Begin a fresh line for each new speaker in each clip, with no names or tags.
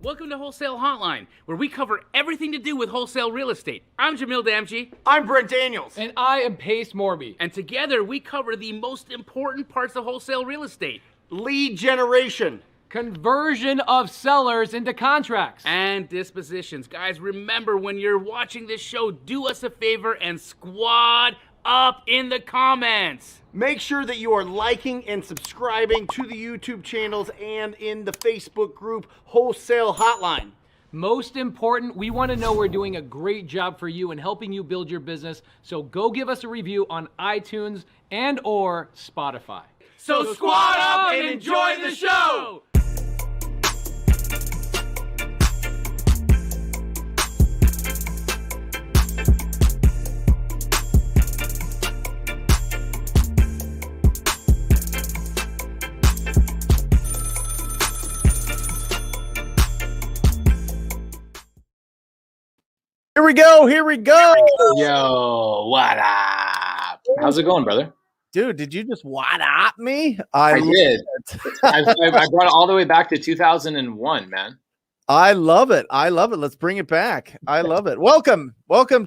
Welcome to Wholesale Hotline, where we cover everything to do with wholesale real estate. I'm Jamil Damji.
I'm Brent Daniels.
And I am Pace Morby.
And together we cover the most important parts of wholesale real estate.
Lead generation.
Conversion of sellers into contracts.
And dispositions. Guys, remember when you're watching this show, do us a favor and squad up in the comments.
Make sure that you are liking and subscribing to the YouTube channels and in the Facebook group Wholesale Hotline.
Most important, we want to know we're doing a great job for you and helping you build your business. So go give us a review on iTunes and or Spotify.
So squad up and enjoy the show.
Here we go.
Yo, what up? How's it going, brother?
Dude, did you just what up me?
I did. I brought it all the way back to 2001, man.
I love it. Let's bring it back. I love it. Welcome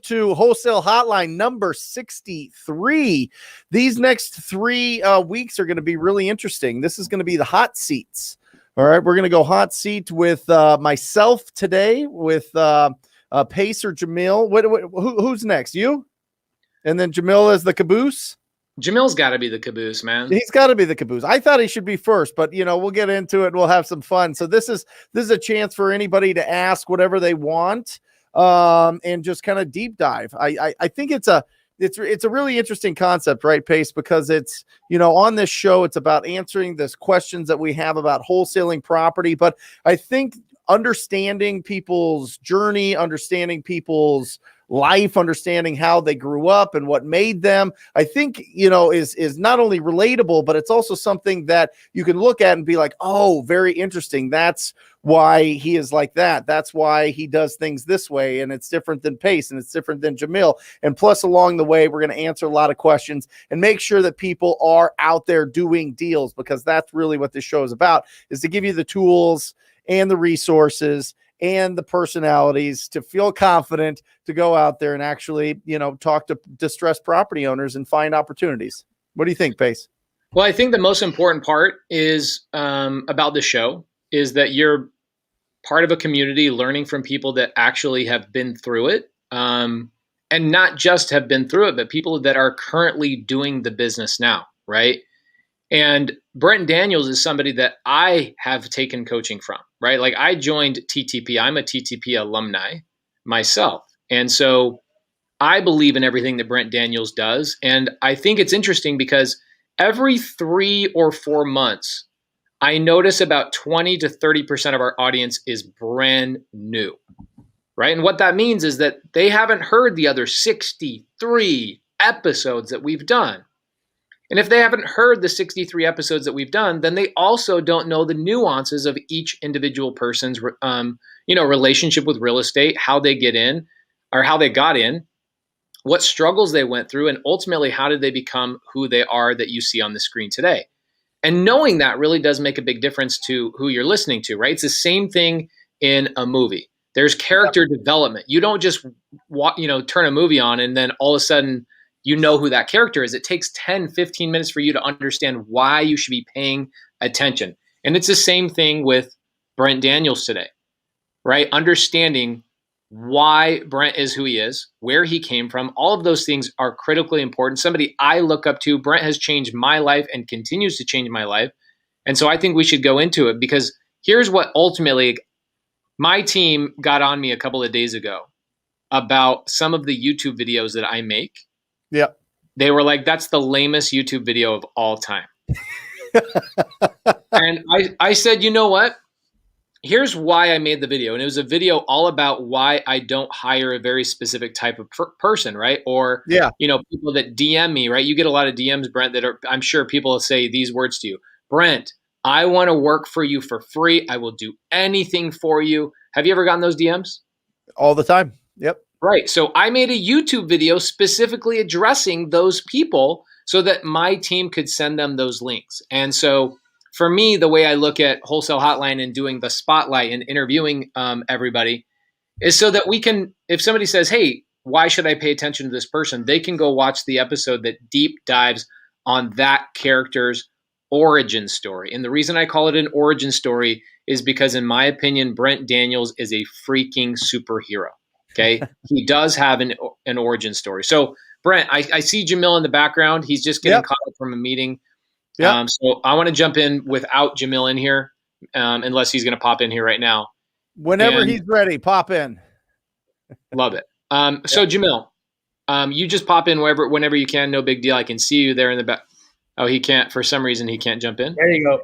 to Wholesale Hotline number 63. These next 3 weeks are going to be really interesting. This is going to be the hot seats. All right, we're going to go hot seat with myself today with Pace or Jamil. Who's next? You? And then Jamil is the caboose?
Jamil's got to be the caboose, man.
He's got to be the caboose. I thought he should be first, but we'll get into it. We'll have some fun. So this is a chance for anybody to ask whatever they want, and just kind of deep dive. I think it's a really interesting concept, right, Pace? Because it's on this show, it's about answering this questions that we have about wholesaling property. But I think understanding people's journey, understanding people's life, understanding how they grew up and what made them, I think, is not only relatable, but it's also something that you can look at and be like, oh, very interesting. That's why he is like that. That's why he does things this way. And it's different than Pace and it's different than Jamil. And plus along the way, we're going to answer a lot of questions and make sure that people are out there doing deals, because that's really what this show is about, is to give you the tools and the resources and the personalities to feel confident to go out there and actually, talk to distressed property owners and find opportunities. What do you think, Pace?
Well, I think the most important part is about the show is that you're part of a community learning from people that actually have been through it, and not just have been through it, but people that are currently doing the business now, right? And Brent Daniels is somebody that I have taken coaching from, right? Like I joined TTP. I'm a TTP alumni myself. And so I believe in everything that Brent Daniels does. And I think it's interesting because every 3 or 4 months, I notice about 20 to 30% of our audience is brand new, right? And what that means is that they haven't heard the other 63 episodes that we've done. And if they haven't heard the 63 episodes that we've done, then they also don't know the nuances of each individual person's, relationship with real estate, how they get in or how they got in, what struggles they went through, and ultimately, how did they become who they are that you see on the screen today? And knowing that really does make a big difference to who you're listening to, right? It's the same thing in a movie. There's character development. You don't just turn a movie on and then all of a sudden you know who that character is. It takes 10, 15 minutes for you to understand why you should be paying attention. And it's the same thing with Brent Daniels today, right? Understanding why Brent is who he is, where he came from, all of those things are critically important. Somebody I look up to. Brent has changed my life and continues to change my life. And so I think we should go into it, because here's what ultimately my team got on me a couple of days ago about some of the YouTube videos that I make.
Yeah.
They were like, that's the lamest YouTube video of all time. And I said, you know what? Here's why I made the video. And it was a video all about why I don't hire a very specific type of person, right? Or, people that DM me, right? You get a lot of DMs, Brent, that are, I'm sure people will say these words to you. Brent, I want to work for you for free. I will do anything for you. Have you ever gotten those DMs?
All the time. Yep.
Right. So I made a YouTube video specifically addressing those people so that my team could send them those links. And so for me, the way I look at Wholesale Hotline and doing the spotlight and interviewing everybody is so that we can, if somebody says, hey, why should I pay attention to this person? They can go watch the episode that deep dives on that character's origin story. And the reason I call it an origin story is because, in my opinion, Brent Daniels is a freaking superhero. Okay. He does have an origin story. So, Brent, I see Jamil in the background. He's just getting caught up from a meeting. So I want to jump in without Jamil in here, unless he's going to pop in here right now.
Whenever he's ready, pop in.
Love it. So Jamil, you just pop in whenever you can. No big deal. I can see you there in the back. Oh, he can't. For some reason, he can't jump in.
There you go.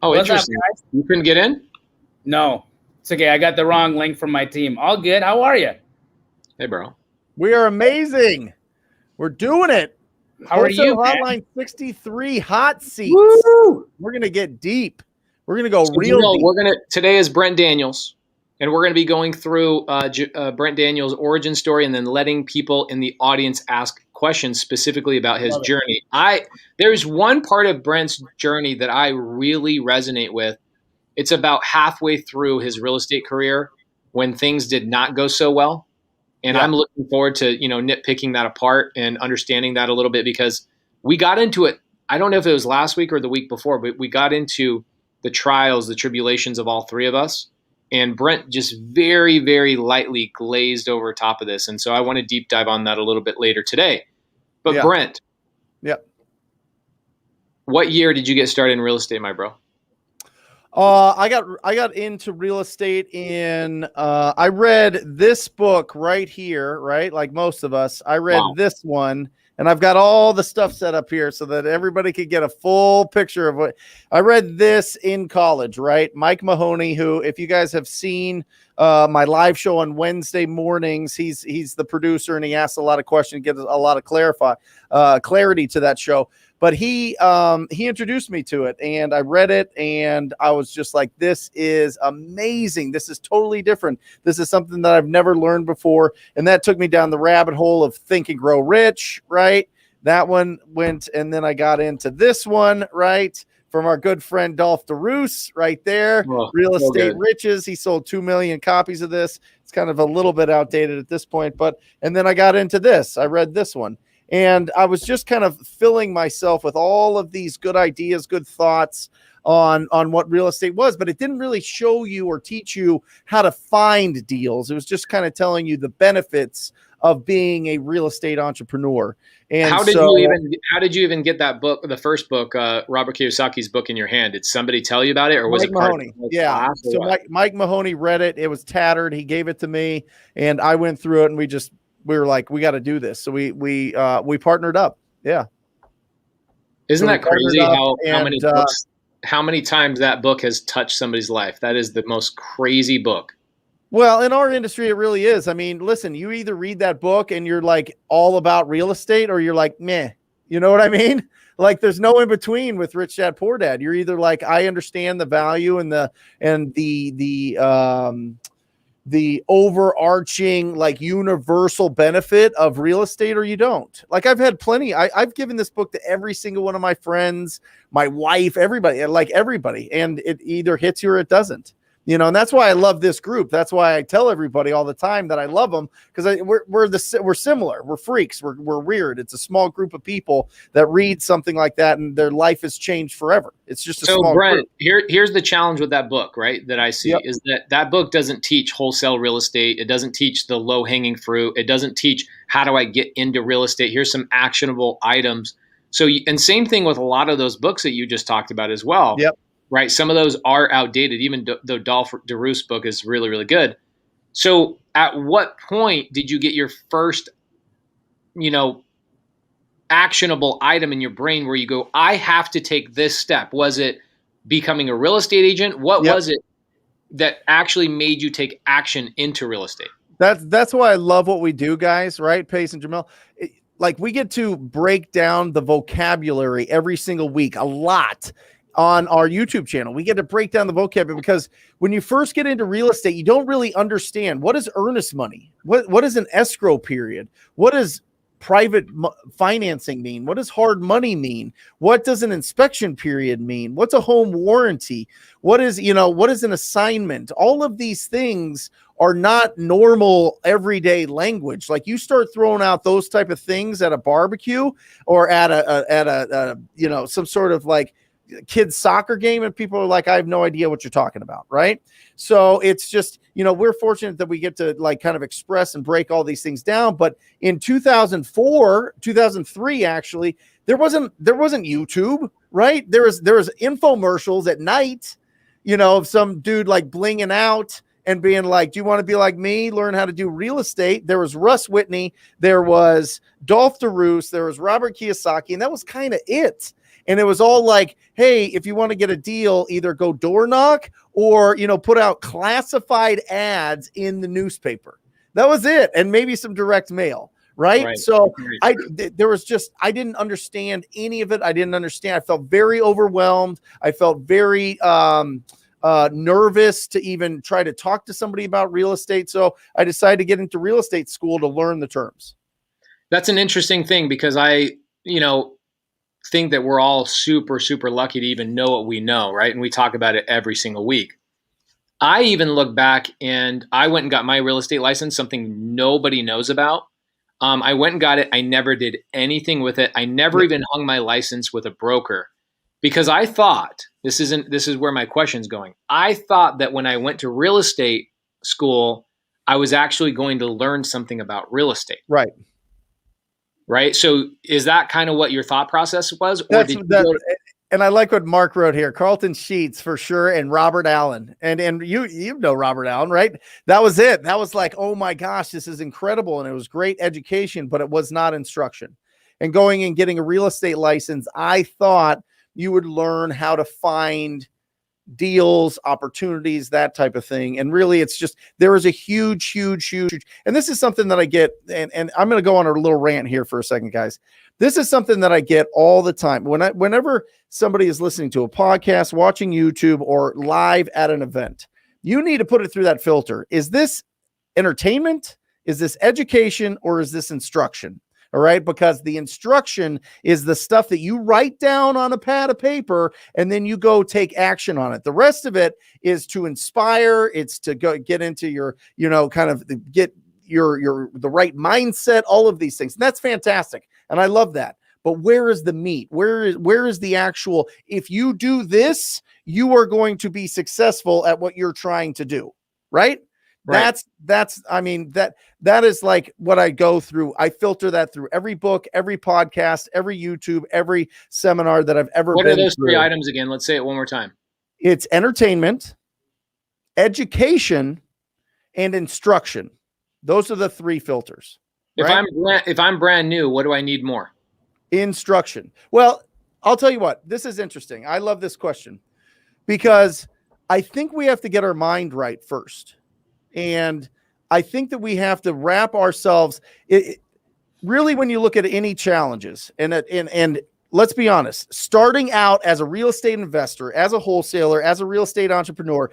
Oh,
What's
interesting.
up, guys?
You couldn't get in?
No, it's okay. I got the wrong link from my team. All good. How are you?
Hey, bro.
We are amazing. We're doing it.
How are you, man?
Hotline 63 hot seats.
Woo!
We're gonna get deep. We're gonna go real deep.
Today is Brent Daniels, and we're gonna be going through Brent Daniels' origin story, and then letting people in the audience ask questions specifically about his journey. There's one part of Brent's journey that I really resonate with. It's about halfway through his real estate career when things did not go so well. And I'm looking forward to, nitpicking that apart and understanding that a little bit, because we got into it. I don't know if it was last week or the week before, but we got into the trials, the tribulations of all three of us. And Brent just very, very lightly glazed over top of this. And so I want to deep dive on that a little bit later today. But Brent.
Yep.
What year did you get started in real estate, my bro?
I got into real estate in I read this book right here, right? Like most of us. I read this one, and I've got all the stuff set up here so that everybody could get a full picture of what I read this in college, right? Mike Mahoney, who, if you guys have seen my live show on Wednesday mornings, he's the producer, and he asks a lot of questions, gives a lot of clarity to that show. But he introduced me to it, and I read it, and I was just like, this is amazing. This is totally different. This is something that I've never learned before. And that took me down the rabbit hole of Think and Grow Rich, right? That one went, and then I got into this one, right? From our good friend Dolph DeRoos right there. Real Estate Riches. He sold 2 million copies of this. It's kind of a little bit outdated at this point, and then I got into this. I read this one. And I was just kind of filling myself with all of these good ideas, good thoughts on what real estate was, but it didn't really show you or teach you how to find deals. It was just kind of telling you the benefits of being a real estate entrepreneur. And
how did you even get that book, the first book, Robert Kiyosaki's book, in your hand? Did somebody tell you about it, or was it
Mahoney? Yeah. So Mike Mahoney read it. It was tattered. He gave it to me, and I went through it, and we were like, we got to do this. So we partnered up. Yeah.
Isn't that crazy how many times that book has touched somebody's life? That is the most crazy book.
Well, in our industry, it really is. I mean, listen, you either read that book and you're like all about real estate, or you're like, meh, you know what I mean? Like, there's no in between with Rich Dad Poor Dad. You're either like, I understand the value and the overarching, like, universal benefit of real estate, or you don't. Like, I've had plenty. I've given this book to every single one of my friends, my wife, everybody, and it either hits you or it doesn't. And that's why I love this group. That's why I tell everybody all the time that I love them, because we're similar. We're freaks. We're weird. It's a small group of people that read something like that, and their life has changed forever. It's just a small
Brent,
group.
Here's the challenge with that book, right? That I see is that book doesn't teach wholesale real estate. It doesn't teach the low hanging fruit. It doesn't teach how do I get into real estate. Here's some actionable items. So, and same thing with a lot of those books that you just talked about as well.
Yep.
Right. Some of those are outdated, even though Dolph DeRoos' book is really, really good. So at what point did you get your first, actionable item in your brain where you go, I have to take this step? Was it becoming a real estate agent? What was it that actually made you take action into real estate?
That's why I love what we do, guys. Right. Pace and Jamil. Like, we get to break down the vocabulary every single week, a lot, on our YouTube channel. We get to break down the vocabulary, because when you first get into real estate, you don't really understand what is earnest money. What is an escrow period? What is private financing mean? What does hard money mean? What does an inspection period mean? What's a home warranty? What is an assignment? All of these things are not normal everyday language. Like, you start throwing out those type of things at a barbecue or at a some sort of like kids soccer game, and people are like, I have no idea what you're talking about. Right. So it's just, we're fortunate that we get to like kind of express and break all these things down. But in 2003, actually, there wasn't YouTube, right? There was infomercials at night, of some dude like blinging out and being like, do you want to be like me? Learn how to do real estate. There was Russ Whitney. There was Dolph DeRoos. There was Robert Kiyosaki. And that was kind of it. And it was all like, hey, if you want to get a deal, either go door knock or, put out classified ads in the newspaper. That was it. And maybe some direct mail. Right. So I didn't understand any of it. I felt very overwhelmed. I felt very nervous to even try to talk to somebody about real estate. So I decided to get into real estate school to learn the terms.
That's an interesting thing, because I, think that we're all super, super lucky to even know what we know. Right. And we talk about it every single week. I even look back and I went and got my real estate license, something nobody knows about. I went and got it. I never did anything with it. I never even hung my license with a broker, because I thought, this is where my question's going. I thought that when I went to real estate school, I was actually going to learn something about real estate.
Right.
Right. So is that kind of what your thought process was?
And I like what Mark wrote here. Carlton Sheets for sure. And Robert Allen. And you know Robert Allen, right? That was it. That was like, oh my gosh, this is incredible. And it was great education, but it was not instruction. And going and getting a real estate license, I thought you would learn how to find deals, opportunities, that type of thing. And really, it's just, there is a huge, and this is something that I get, and I'm going to go on a little rant here for a second, guys. This is something that I get all the time. Whenever somebody is listening to a podcast, watching YouTube, or live at an event, you need to put it through that filter. Is this entertainment? Is this education? Or is this instruction? All right. Because the instruction is the stuff that you write down on a pad of paper and then you go take action on it. The rest of it is to inspire. It's to go get into your, kind of get the right mindset, all of these things. And that's fantastic. And I love that. But where is the meat? Where is the actual, if you do this, you are going to be successful at what you're trying to do. Right. Right. That is like what I go through. I filter that through every book, every podcast, every YouTube, every seminar that I've ever been through. What are those
three items again? Let's say it one more time.
It's entertainment, education, and instruction. Those are the three filters.
Right? If I'm brand new, what do I need more?
Instruction. Well, I'll tell you what, this is interesting. I love this question because I think we have to get our mind right first. And I think that we have to wrap ourselves really, when you look at any challenges, and let's be honest, starting out as a real estate investor, as a wholesaler, as a real estate entrepreneur,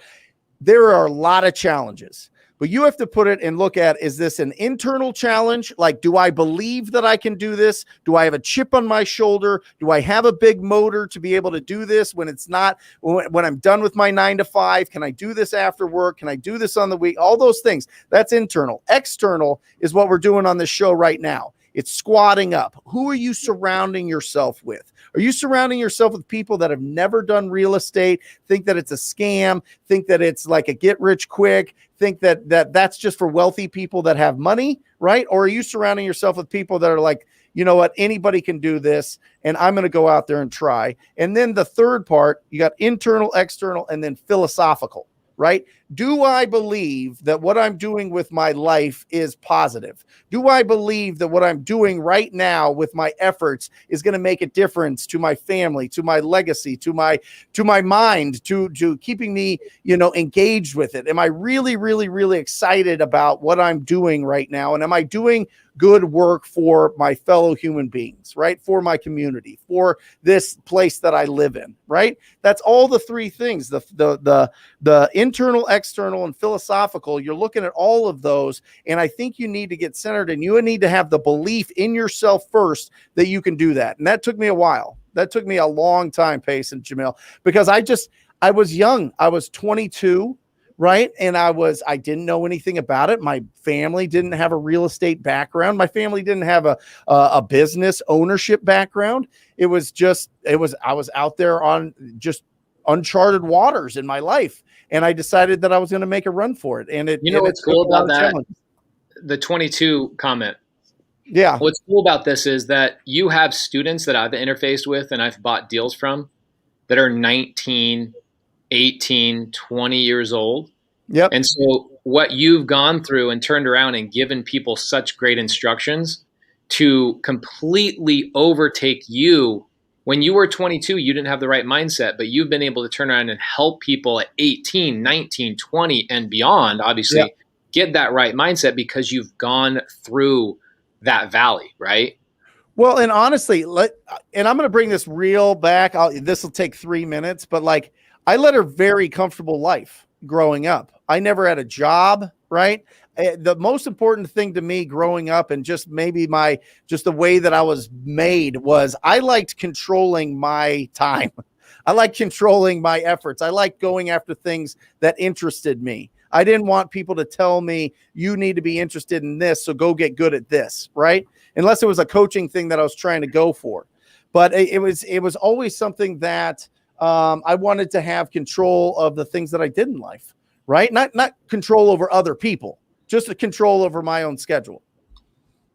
there are a lot of challenges. But you have to put it and look at, is this an internal challenge? Like, do I believe that I can do this? Do I have a chip on my shoulder? Do I have a big motor to be able to do this when it's not, when I'm done with my 9 to 5? Can I do this after work? Can I do this on the week? All those things. That's internal. External is what we're doing on this show right now. It's squatting up. Who are you surrounding yourself with? Are you surrounding yourself with people that have never done real estate, think that it's a scam, think that it's like a get rich quick, think that that's just for wealthy people that have money, right? Or are you surrounding yourself with people that are like, you know what, anybody can do this, and I'm going to go out there and try. And then the third part, you got internal, external, and then philosophical, right? Do I believe that what I'm doing with my life is positive? Do I believe that what I'm doing right now with my efforts is going to make a difference to my family, to my legacy, to my mind, to keeping me, engaged with it? Am I really, really, really excited about what I'm doing right now? And am I doing good work for my fellow human beings, right? For my community, for this place that I live in, right? That's all the three things, the internal, external, and philosophical. You're looking at all of those. And I think you need to get centered, and you need to have the belief in yourself first that you can do that. And that took me a while. That took me a long time, Pace and Jamil, because I was young. I was 22, right? And I didn't know anything about it. My family didn't have a real estate background. My family didn't have a business ownership background. I was out there on just uncharted waters in my life. And I decided that I was going to make a run for it. And
what's cool about that? The 22 comment.
Yeah.
What's cool about this is that you have students that I've interfaced with and I've bought deals from that are 19, 18, 20 years old.
Yep.
And so what you've gone through and turned around and given people such great instructions to completely overtake you. When you were 22, you didn't have the right mindset, but you've been able to turn around and help people at 18, 19, 20 and beyond, obviously, get that right mindset because you've gone through that valley, right?
Well, and honestly, and I'm going to bring this real back. This will take 3 minutes, but like I led a very comfortable life growing up. I never had a job, right? The most important thing to me growing up, and just maybe just the way that I was made, was I liked controlling my time. I liked controlling my efforts. I liked going after things that interested me. I didn't want people to tell me, you need to be interested in this, so go get good at this, right? Unless it was a coaching thing that I was trying to go for. But it was always something that I wanted to have control of the things that I did in life, right? Not control over other people, just a control over my own schedule.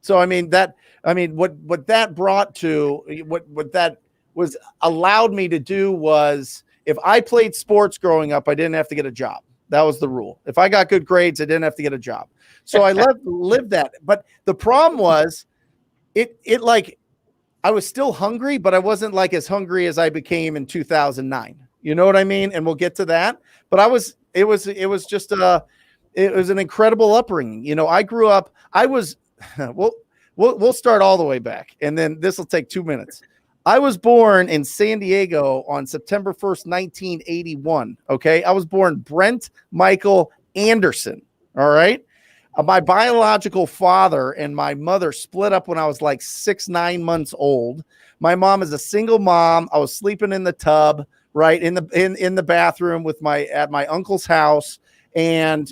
So, what that brought to, what that was allowed me to do was, if I played sports growing up, I didn't have to get a job. That was the rule. If I got good grades, I didn't have to get a job. So I lived that. But the problem was it like, I was still hungry, but I wasn't like as hungry as I became in 2009. You know what I mean? And we'll get to that. But it was an incredible upbringing. I grew up, we'll start all the way back, and then this will take 2 minutes. I was born in San Diego on September 1st, 1981. Okay. I was born Brent Michael Anderson. All right. My biological father and my mother split up when I was like 9 months old. My mom is a single mom. I was sleeping in the tub, right, in the bathroom at my uncle's house. And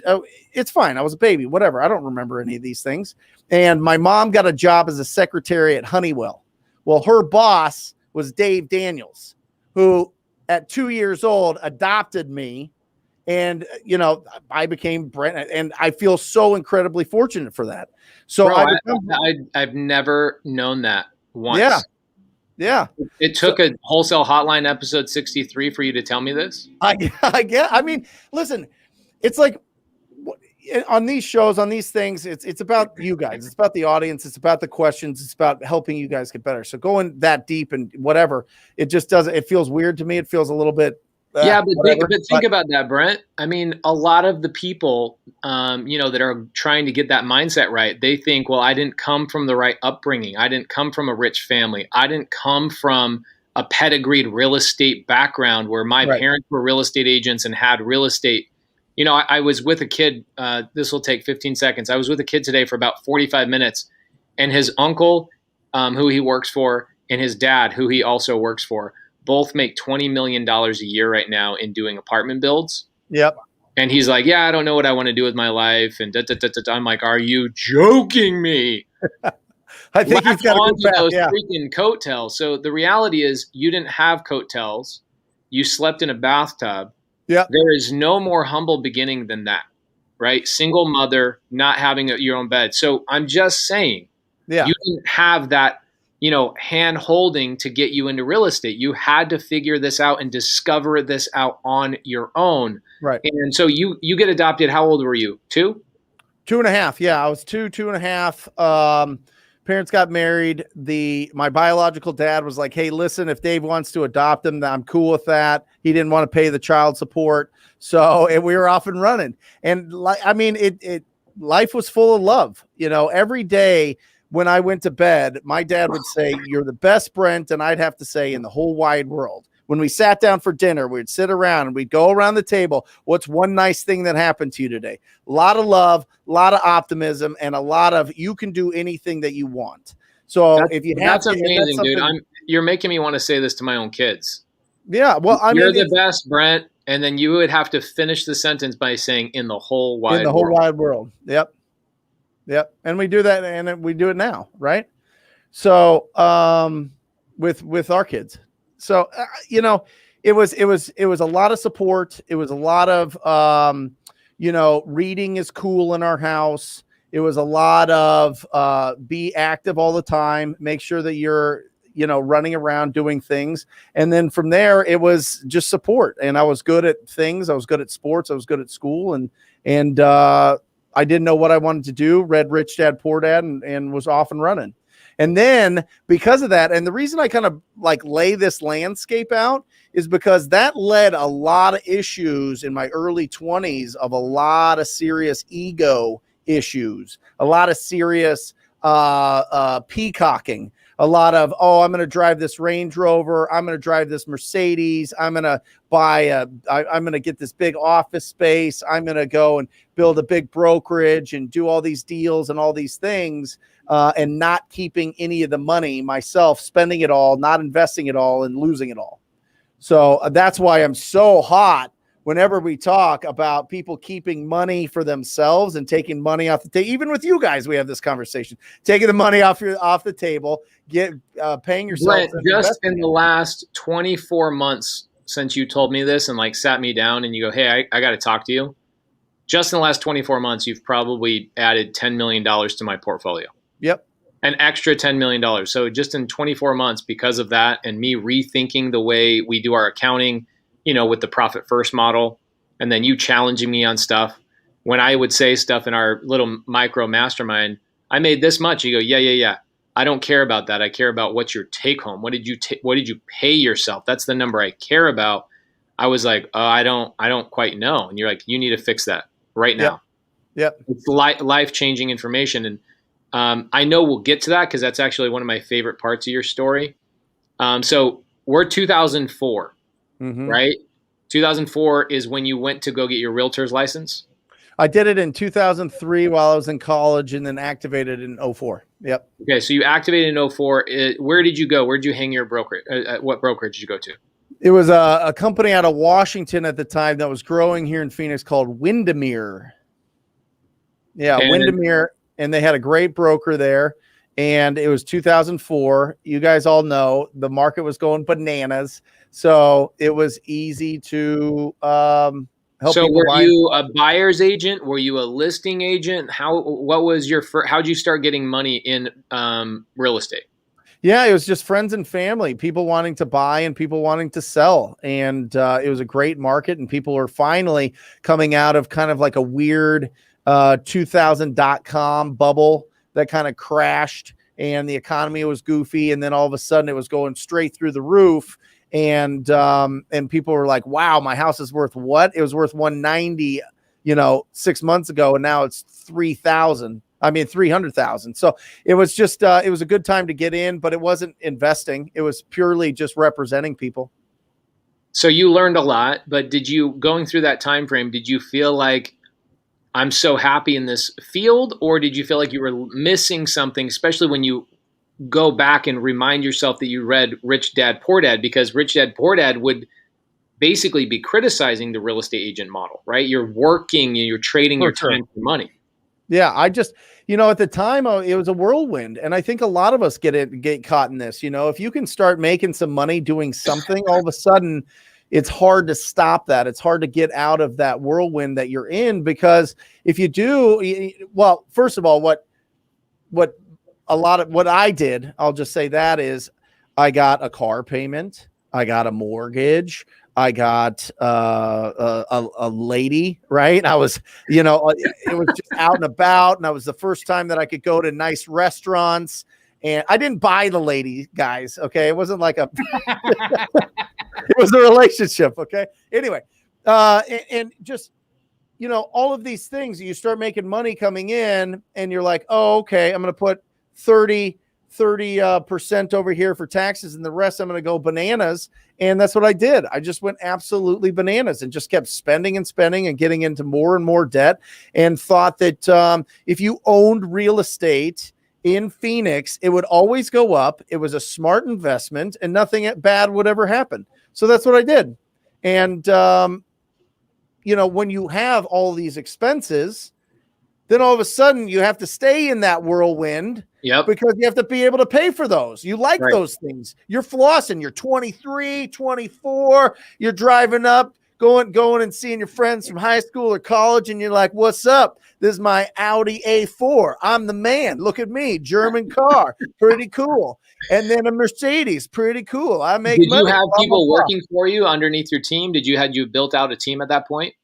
it's fine. I was a baby, whatever. I don't remember any of these things. And my mom got a job as a secretary at Honeywell. Well, her boss was Dave Daniels, who at 2 years old adopted me. And, I became Brent, and I feel so incredibly fortunate for that. So
Bro, I've never known that once.
Yeah. Yeah.
It took a Wholesale Hotline episode 63 for you to tell me this.
I get, listen, it's like on these shows, on these things, it's about you guys. It's about the audience. It's about the questions. It's about helping you guys get better. So going that deep and whatever, it just doesn't, it feels weird to me. It feels a little bit.
Yeah, but think about that, Brent. I mean, a lot of the people, that are trying to get that mindset right, they think, well, I didn't come from the right upbringing. I didn't come from a rich family. I didn't come from a pedigreed real estate background where my parents were real estate agents and had real estate. I was with a kid. This will take 15 seconds. I was with a kid today for about 45 minutes, and his uncle, who he works for, and his dad, who he also works for, both make $20 million a year right now in doing apartment builds.
Yep.
And he's like, yeah, I don't know what I want to do with my life. And I'm like, are you joking me?
I think he's got to go back.
Those freaking coattails. So the reality is you didn't have coattails. You slept in a bathtub.
Yeah.
There is no more humble beginning than that, right? Single mother, not having your own bed. So I'm just saying, you didn't have that, hand holding to get you into real estate. You had to figure this out and discover this out on your own.
Right.
And so you get adopted. How old were you? 2?
2.5. Yeah. I was 2.5. Parents got married. My biological dad was like, hey, listen, if Dave wants to adopt him, I'm cool with that. He didn't want to pay the child support. And we were off and running. And life was full of love. Every day when I went to bed, my dad would say, "You're the best, Brent," and I'd have to say, "In the whole wide world." When we sat down for dinner, we'd sit around and we'd go around the table. What's one nice thing that happened to you today? A lot of love, a lot of optimism, and a lot of you can do anything that you want. So if you have
that's amazing, dude. You're making me want to say this to my own kids.
Yeah, well, I
you're
mean,
the best, Brent, and then you would have to finish the sentence by saying "in the whole wide
world." Yep. And we do that, and we do it now, right? So with our kids. So it was a lot of support. It was a lot of reading is cool in our house. It was a lot of be active all the time. Make sure that you're running around doing things. And then from there, it was just support. And I was good at things. I was good at sports. I was good at school. And I didn't know what I wanted to do. Read Rich Dad, Poor Dad, and was off and running. And then because of that, and the reason I kind of like lay this landscape out is because that led a lot of issues in my early 20s of a lot of serious ego issues, a lot of serious peacocking, a lot of, I'm going to drive this Range Rover. I'm going to drive this Mercedes. I'm going to I'm going to get this big office space. I'm going to go and build a big brokerage and do all these deals and all these things. And not keeping any of the money myself, spending it all, not investing it all, and losing it all. So that's why I'm so hot whenever we talk about people keeping money for themselves and taking money off the table. Even with you guys, we have this conversation, taking the money off the table, paying yourself.
Brent, just in the last 24 months since you told me this and like sat me down and you go, "Hey, I got to talk to you." Just in the last 24 months, you've probably added $10 million to my portfolio.
Yep.
An extra $10 million. So just in 24 months, because of that and me rethinking the way we do our accounting, with the profit first model, and then you challenging me on stuff. When I would say stuff in our little micro mastermind, I made this much. You go, yeah. I don't care about that. I care about what's your take home. What did you pay yourself? That's the number I care about. I was like, I don't quite know. And you're like, you need to fix that right now.
Yep.
It's life-changing information. And I know we'll get to that because that's actually one of my favorite parts of your story. So we're 2004, right? 2004 is when you went to go get your realtor's license.
I did it in 2003 while I was in college and then activated in 2004. Yep.
Okay. So you activated in 2004. Where did you go? Where did you hang your brokerage? What brokerage did you go to?
It was a company out of Washington at the time that was growing here in Phoenix called Windermere. Yeah, Windermere. And they had a great broker there. And it was 2004. You guys all know the market was going bananas. So it was easy to help
so
people.
Were you a buyer's agent? Were you a listing agent? What was how'd you start getting money in real estate?
Yeah, it was just friends and family, people wanting to buy and people wanting to sell. And it was a great market. And people were finally coming out of kind of like a weird 2000.com bubble that kind of crashed and the economy was goofy. And then all of a sudden it was going straight through the roof. And people were like, wow, my house is worth what? It was worth 190, 6 months ago. And now it's 300,000. So it was just, it was a good time to get in, but it wasn't investing. It was purely just representing people.
So you learned a lot, but going through that time frame, did you feel like I'm so happy in this field, or did you feel like you were missing something, especially when you go back and remind yourself that you read Rich Dad, Poor Dad? Because Rich Dad, Poor Dad would basically be criticizing the real estate agent model, right? You're working and you're trading your time for money.
Yeah, I just, at the time it was a whirlwind. And I think a lot of us get caught in this. If you can start making some money doing something, all of a sudden it's hard to stop that. It's hard to get out of that whirlwind that you're in, because if you do, well, first of all, what I did, I'll just say that is I got a car payment. I got a mortgage. I got a lady, right? I was, it was just out and about. And that was the first time that I could go to nice restaurants. And I didn't buy the lady, guys. Okay. It wasn't like it was a relationship. Okay. Anyway, and just, all of these things, you start making money coming in and you're like, oh, okay, I'm going to put 30% over here for taxes, and the rest I'm going to go bananas. And that's what I did. I just went absolutely bananas and just kept spending and spending and getting into more and more debt, and thought that if you owned real estate in Phoenix, it would always go up. It was a smart investment and nothing bad would ever happen. So that's what I did. And, when you have all these expenses, then all of a sudden you have to stay in that whirlwind.
Yep.
Because you have to be able to pay for those. You like
Right.
those things. You're flossing. You're 23, 24. You're driving up, going and seeing your friends from high school or college, and you're like, "What's up? This is my Audi A4. I'm the man. Look at me, German car, pretty cool. And then a Mercedes, pretty cool. I make
Did
money."
you have
blah,
people
blah, blah.
working for you underneath your team? Had you built out a team at that point?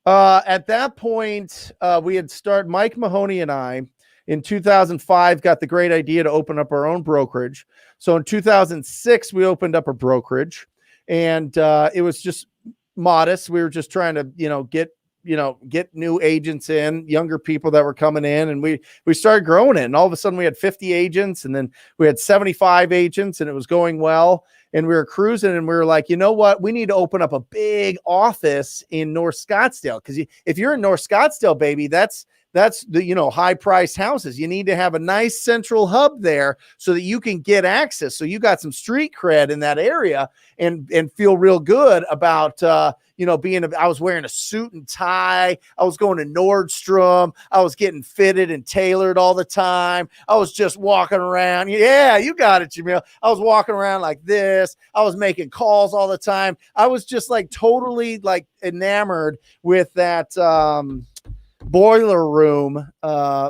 At that point, we had started. Mike Mahoney and I, in 2005, got the great idea to open up our own brokerage. So in 2006, we opened up a brokerage, and it was just modest. We were just trying to, get new agents in, younger people that were coming in, and we started growing it. And all of a sudden, we had 50 agents, and then we had 75 agents, and it was going well. And we were cruising, and we were like, you know what? We need to open up a big office in North Scottsdale, because if you're in North Scottsdale, baby, that's the, high priced houses. You need to have a nice central hub there so that you can get access. So you got some street cred in that area, and feel real good about, I was wearing a suit and tie. I was going to Nordstrom. I was getting fitted and tailored all the time. I was just walking around. Yeah, you got it, Jamil. I was walking around like this. I was making calls all the time. I was just like totally like enamored with that, Boiler Room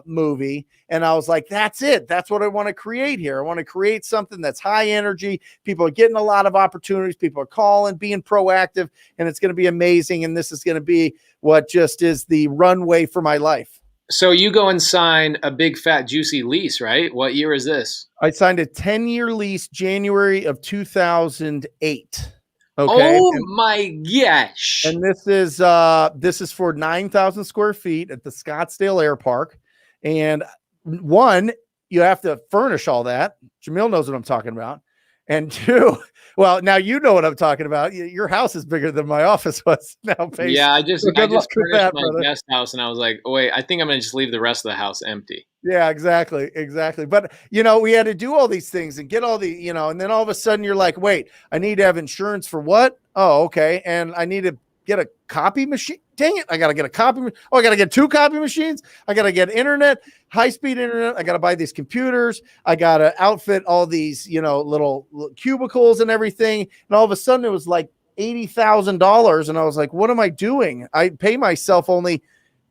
movie, and I was like, that's it. That's what I want to create here. I want to create something that's high energy. People are getting a lot of opportunities. People are calling, being proactive, and it's going to be amazing. And this is going to be what just is the runway for my life.
So you go and sign a big fat juicy lease, right? What year is this?
I signed a 10-year lease January of 2008. Okay.
Oh my gosh.
And this is for 9,000 square feet at the Scottsdale Air Park. And one, you have to furnish all that. Jamil knows what I'm talking about. And two, well, now you know what I'm talking about. Your house is bigger than my office was now.
Yeah, I just furnished
that,
my
brother.
guest house, and I was like, oh, wait, I think I'm going to just leave the rest of the house empty.
Yeah, exactly. But, we had to do all these things and get all the, and then all of a sudden you're like, wait, I need to have insurance for what? Oh, okay. And I need to get a copy machine. Dang it. I got to get a copy. Oh, I got to get 2 copy machines. I got to get internet, high-speed internet. I got to buy these computers. I got to outfit all these, little cubicles and everything. And all of a sudden it was like $80,000. And I was like, what am I doing? I pay myself only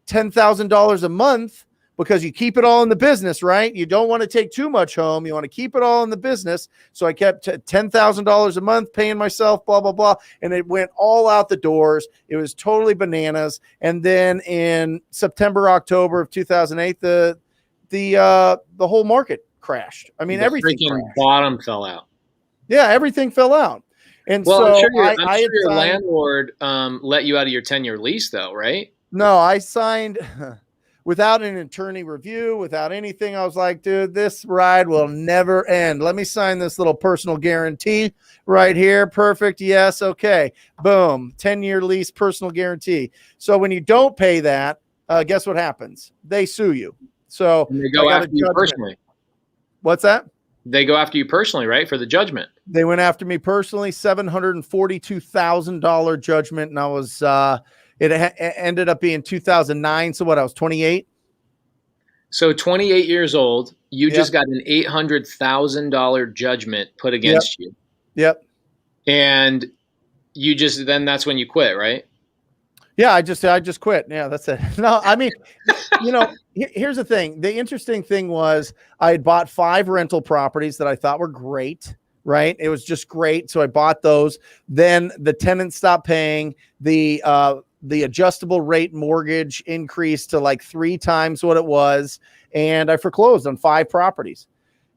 $10,000 a month, because you keep it all in the business, right? You don't want to take too much home. You want to keep it all in the business. So I kept $10,000 a month paying myself, blah, blah, blah. And it went all out the doors. It was totally bananas. And then in September, October of 2008, the whole market crashed. I mean, everything
freaking
crashed.
Bottom fell out.
Yeah, everything fell out. And
well,
so
I'm sure your landlord let you out of your 10-year lease, though, right?
No, I signed without an attorney review, without anything. I was like, dude, this ride will never end. Let me sign this little personal guarantee right here. Perfect. Yes. Okay. Boom. 10-year lease, personal guarantee. So when you don't pay that, guess what happens? They sue you. So
and they go after you personally.
What's that?
They go after you personally, right? For the judgment.
They went after me personally, $742,000 judgment. And I was, it ended up being 2009. So what? I was 28.
So 28 years old, you just got an $800,000 judgment put against you.
Yep.
And then that's when you quit, right?
Yeah, I just quit. Yeah, that's it. No, I mean, here's the thing. The interesting thing was I had bought 5 rental properties that I thought were great. Right. It was just great. So I bought those. Then the tenants stopped paying. The adjustable rate mortgage increased to like 3 times what it was. And I foreclosed on 5 properties.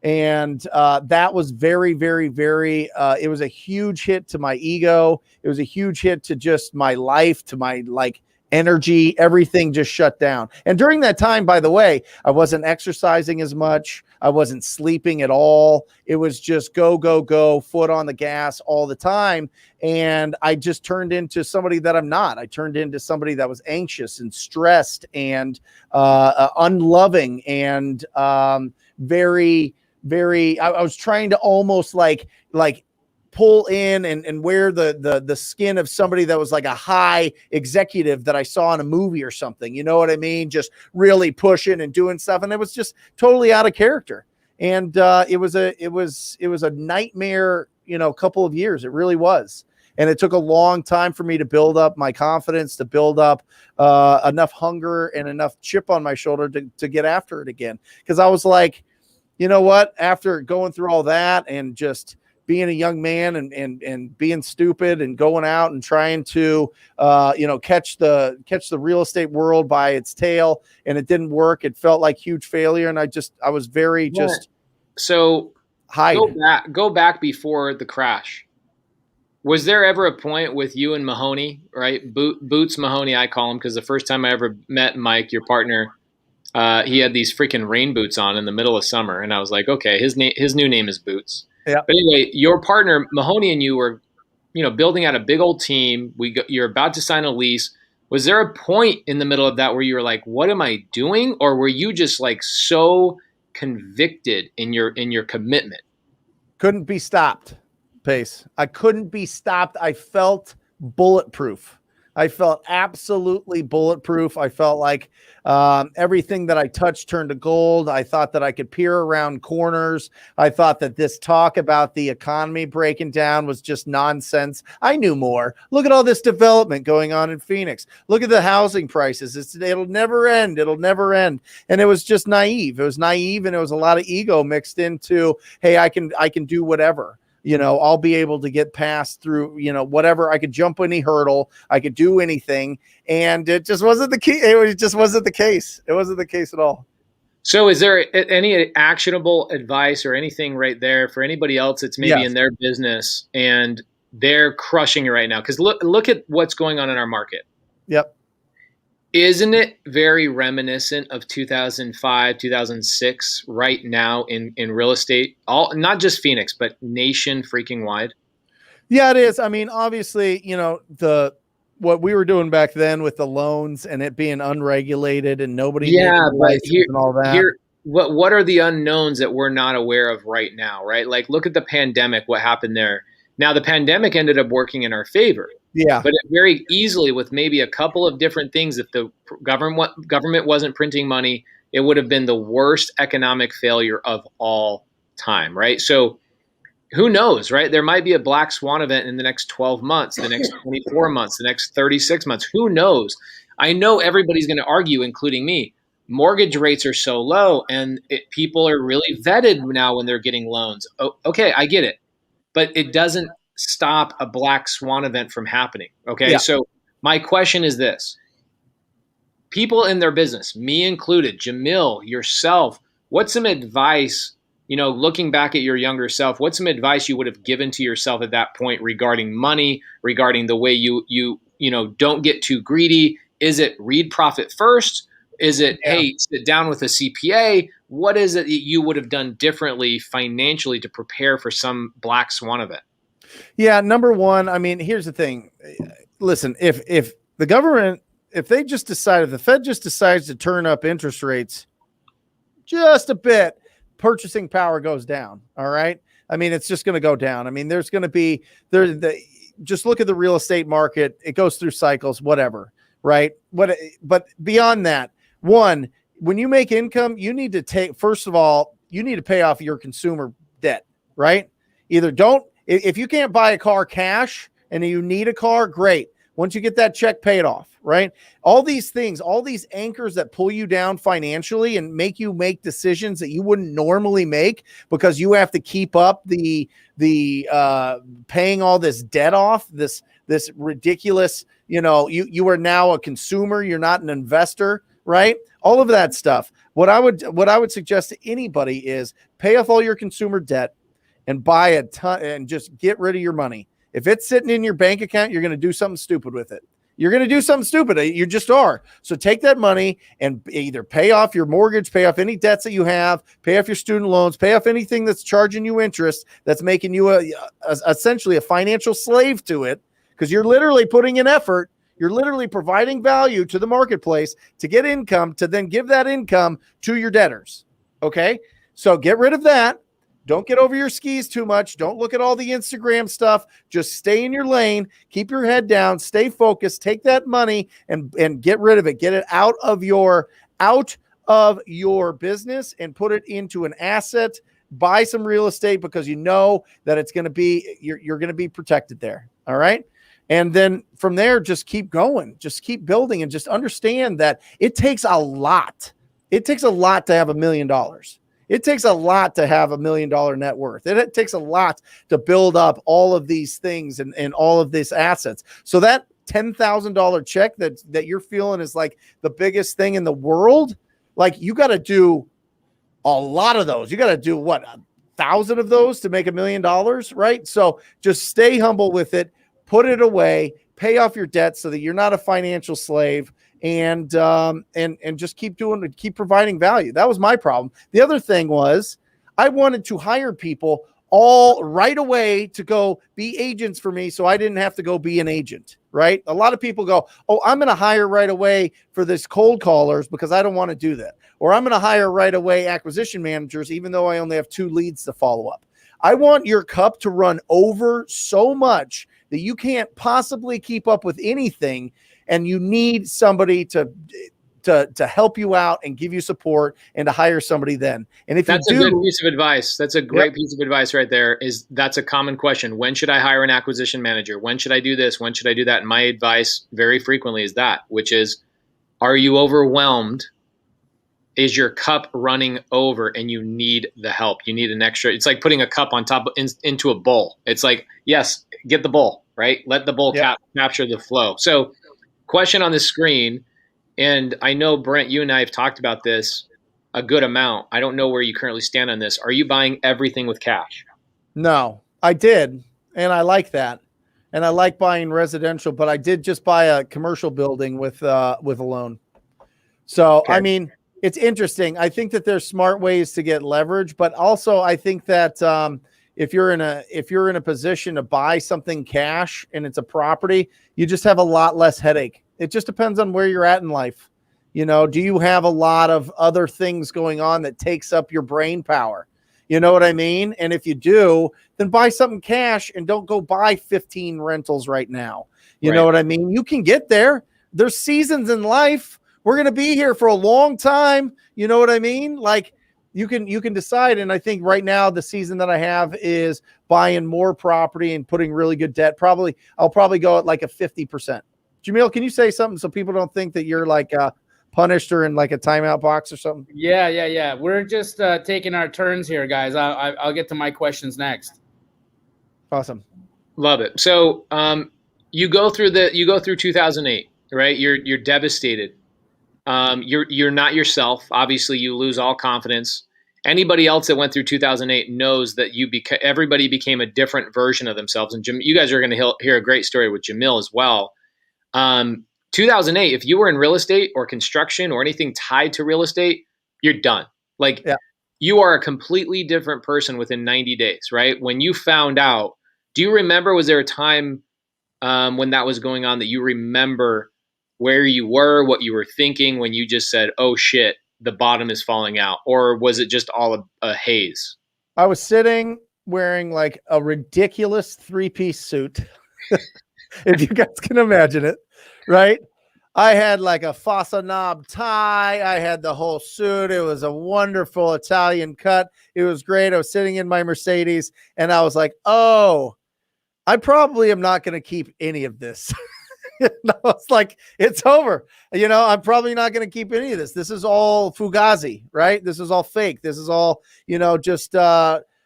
And that was very, very, very, it was a huge hit to my ego. It was a huge hit to just my life, to my like energy, everything just shut down. And during that time, by the way, I wasn't exercising as much. I wasn't sleeping at all. It was just go, go, go, foot on the gas all the time. And I just turned into somebody that I'm not. I turned into somebody that was anxious and stressed and unloving and very, very, I was trying to almost like pull in and wear the skin of somebody that was like a high executive that I saw in a movie or something. You know what I mean? Just really pushing and doing stuff. And it was just totally out of character. And it was a nightmare, couple of years. It really was. And it took a long time for me to build up my confidence, to build up enough hunger and enough chip on my shoulder to get after it again. Because I was like, you know what? After going through all that and just being a young man and being stupid and going out and trying to, catch the real estate world by its tail, and it didn't work. It felt like huge failure. And I was very
so
hide.
Go back before the crash. Was there ever a point with you and Mahoney, right? Boots Mahoney, I call him, because the first time I ever met Mike, your partner, he had these freaking rain boots on in the middle of summer. And I was like, okay, his new name is Boots. Yeah. But anyway, your partner, Mahoney, and you were, building out a big old team. You're about to sign a lease. Was there a point in the middle of that where you were like, what am I doing? Or were you just like so convicted in your commitment?
Couldn't be stopped, Pace. I couldn't be stopped. I felt bulletproof. I felt absolutely bulletproof. I felt like everything that I touched turned to gold. I thought that I could peer around corners. I thought that this talk about the economy breaking down was just nonsense. I knew more. Look at all this development going on in Phoenix. Look at the housing prices. It'll never end. It'll never end. And it was just naive. It was naive, and it was a lot of ego mixed into, hey, I can do whatever. I'll be able to get past through, whatever. I could jump any hurdle. I could do anything. And it just wasn't the key. It just wasn't the case. It wasn't the case at all.
So is there any actionable advice or anything right there for anybody else that's maybe in their business and they're crushing it right now? Because look at what's going on in our market.
Yep.
Isn't it very reminiscent of 2005, 2006 right now in real estate? Not just Phoenix, but nation freaking wide.
Yeah, it is. I mean, obviously, what we were doing back then with the loans and it being unregulated and nobody
but
and all that.
What are the unknowns that we're not aware of right now, right? Like, look at the pandemic, what happened there. Now, the pandemic ended up working in our favor.
Yeah.
But it very easily, with maybe a couple of different things, if the government wasn't printing money, it would have been the worst economic failure of all time, right? So who knows, right? There might be a black swan event in the next 12 months, the next 24 months, the next 36 months. Who knows? I know everybody's going to argue, including me. Mortgage rates are so low, and people are really vetted now when they're getting loans. Okay, I get it. But it doesn't stop a black swan event from happening. Okay. Yeah. So my question is this: people in their business, me included, Jamil, yourself, what's some advice, looking back at your younger self, what's some advice you would have given to yourself at that point regarding money, regarding the way you don't get too greedy? Is it read profit first? Is it, hey, sit down with a CPA? What is it that you would have done differently financially to prepare for some black swan event?
Yeah, number one, I mean, here's the thing. Listen, if the government, if the Fed just decides to turn up interest rates just a bit, purchasing power goes down. All right. I mean, it's just going to go down. I mean, there's going to be just look at the real estate market. It goes through cycles, whatever. Right. But beyond that, one, when you make income, you need to first of all, you need to pay off your consumer debt, right? If you can't buy a car cash and you need a car, great. Once you get that check paid off, right? All these things, all these anchors that pull you down financially and make you make decisions that you wouldn't normally make because you have to keep up the paying all this debt off, this ridiculous, you are now a consumer, you're not an investor, right? All of that stuff. What I would suggest to anybody is pay off all your consumer debt and buy a ton and just get rid of your money. If it's sitting in your bank account, you're going to do something stupid with it. You're going to do something stupid. You just are. So take that money and either pay off your mortgage, pay off any debts that you have, pay off your student loans, pay off anything that's charging you interest, that's making you essentially a financial slave to it, because you're literally putting in effort. You're literally providing value to the marketplace to get income, to then give that income to your debtors. Okay? So get rid of that. Don't get over your skis too much. Don't look at all the Instagram stuff. Just stay in your lane. Keep your head down. Stay focused. Take that money and get rid of it. Get it out of your business and put it into an asset. Buy some real estate, because you know that it's going to be, you're going to be protected there. All right. And then from there, just keep going. Just keep building, and just understand that it takes a lot. It takes a lot to have $1 million. It takes a lot to have $1 million net worth. It takes a lot to build up all of these things and all of these assets. So that $10,000 check that you're feeling is like the biggest thing in the world. Like, you got to do a lot of those. You got to do 1,000 of those to make $1 million, right? So just stay humble with it, put it away, pay off your debt so that you're not a financial slave. And just keep providing value. That was my problem. The other thing was, I wanted to hire people all right away to go be agents for me, so I didn't have to go be an agent, right? A lot of people go, oh, I'm going to hire right away for this cold callers because I don't want to do that. Or I'm going to hire right away acquisition managers, even though I only have 2 leads to follow up. I want your cup to run over so much that you can't possibly keep up with anything. And you need somebody to help you out and give you support, and to hire somebody then. And if
that's a good piece of advice. That's a great piece of advice right there. That's a common question. When should I hire an acquisition manager? When should I do this? When should I do that? And my advice very frequently is that, which is, are you overwhelmed? Is your cup running over and you need the help? You need an extra. It's like putting a cup on top into a bowl. It's like, yes, get the bowl, right? Let the bowl capture the flow. So, question on the screen, and I know, Brent, you and I have talked about this a good amount. I don't know where you currently stand on this. Are you buying everything with cash?
No, I did, and I like that. And I like buying residential, but I did just buy a commercial building with a loan. So, okay. I mean, it's interesting. I think that there's smart ways to get leverage, but also I think that if you're in a position to buy something cash and it's a property, you just have a lot less headache. It just depends on where you're at in life. You know, do you have a lot of other things going on that takes up your brain power? You know what I mean? And if you do, then buy something cash and don't go buy 15 rentals right now. You know what I mean? You can get there. There's seasons in life. We're going to be here for a long time. You know what I mean? Like, you can decide. And I think right now the season that I have is buying more property and putting really good debt. I'll probably go at like a 50%. Jamil, can you say something so people don't think that you're like punished or in like a timeout box or something?
Yeah. We're just taking our turns here, guys. I'll get to my questions next.
Awesome.
Love it. So you go through 2008, right? You're devastated. You're not yourself. Obviously, you lose all confidence. Anybody else that went through 2008 knows that everybody became a different version of themselves. And you guys are going to hear a great story with Jamil as well. 2008, if you were in real estate or construction or anything tied to real estate, you're done. Like, you are a completely different person within 90 days, right? When you found out, do you remember, was there a time when that was going on that you remember where you were, what you were thinking when you just said, oh shit, the bottom is falling out? Or was it just all a haze?
I was sitting wearing like a ridiculous 3-piece suit. If you guys can imagine it, right? I had like a Fossa knob tie. I had the whole suit. It was a wonderful Italian cut. It was great. I was sitting in my Mercedes and I was like, oh, I probably am not going to keep any of this. It's like, it's over. You know, I'm probably not going to keep any of this. This is all fugazi, right? This is all fake. This is all, just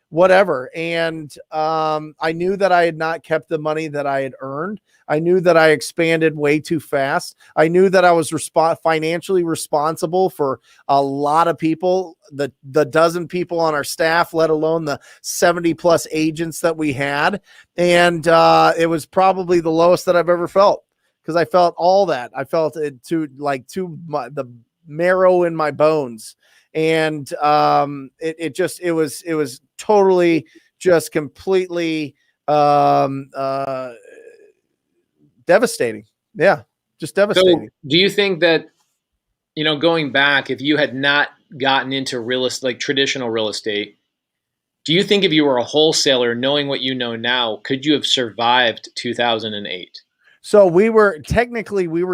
whatever. And I knew that I had not kept the money that I had earned. I knew that I expanded way too fast. I knew that I was financially responsible for a lot of people, the dozen people on our staff, let alone the 70 plus agents that we had. And it was probably the lowest that I've ever felt. because I felt all that. I felt it to the marrow in my bones. And it was totally just completely devastating. Yeah, just devastating.
So do you think that, going back, if you had not gotten into real estate, like traditional real estate, do you think if you were a wholesaler, knowing what you know now, could you have survived 2008?
So we were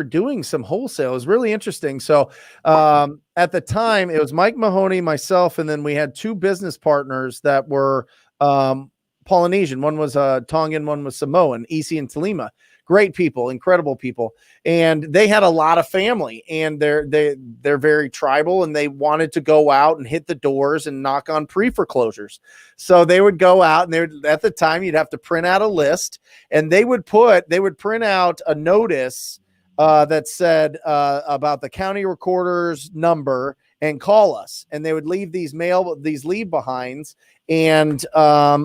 doing some wholesale. It was really interesting. So at the time, it was Mike Mahoney, myself, and then we had two business partners that were Polynesian. One was Tongan, one was Samoan, Isi and Talima. Great people, incredible people. And they had a lot of family, and they're very tribal, and they wanted to go out and hit the doors and knock on pre-foreclosures. So they would go out, and at the time you'd have to print out a list, and they would print out a notice that said about the county recorder's number and call us. And they would leave these leave behinds. And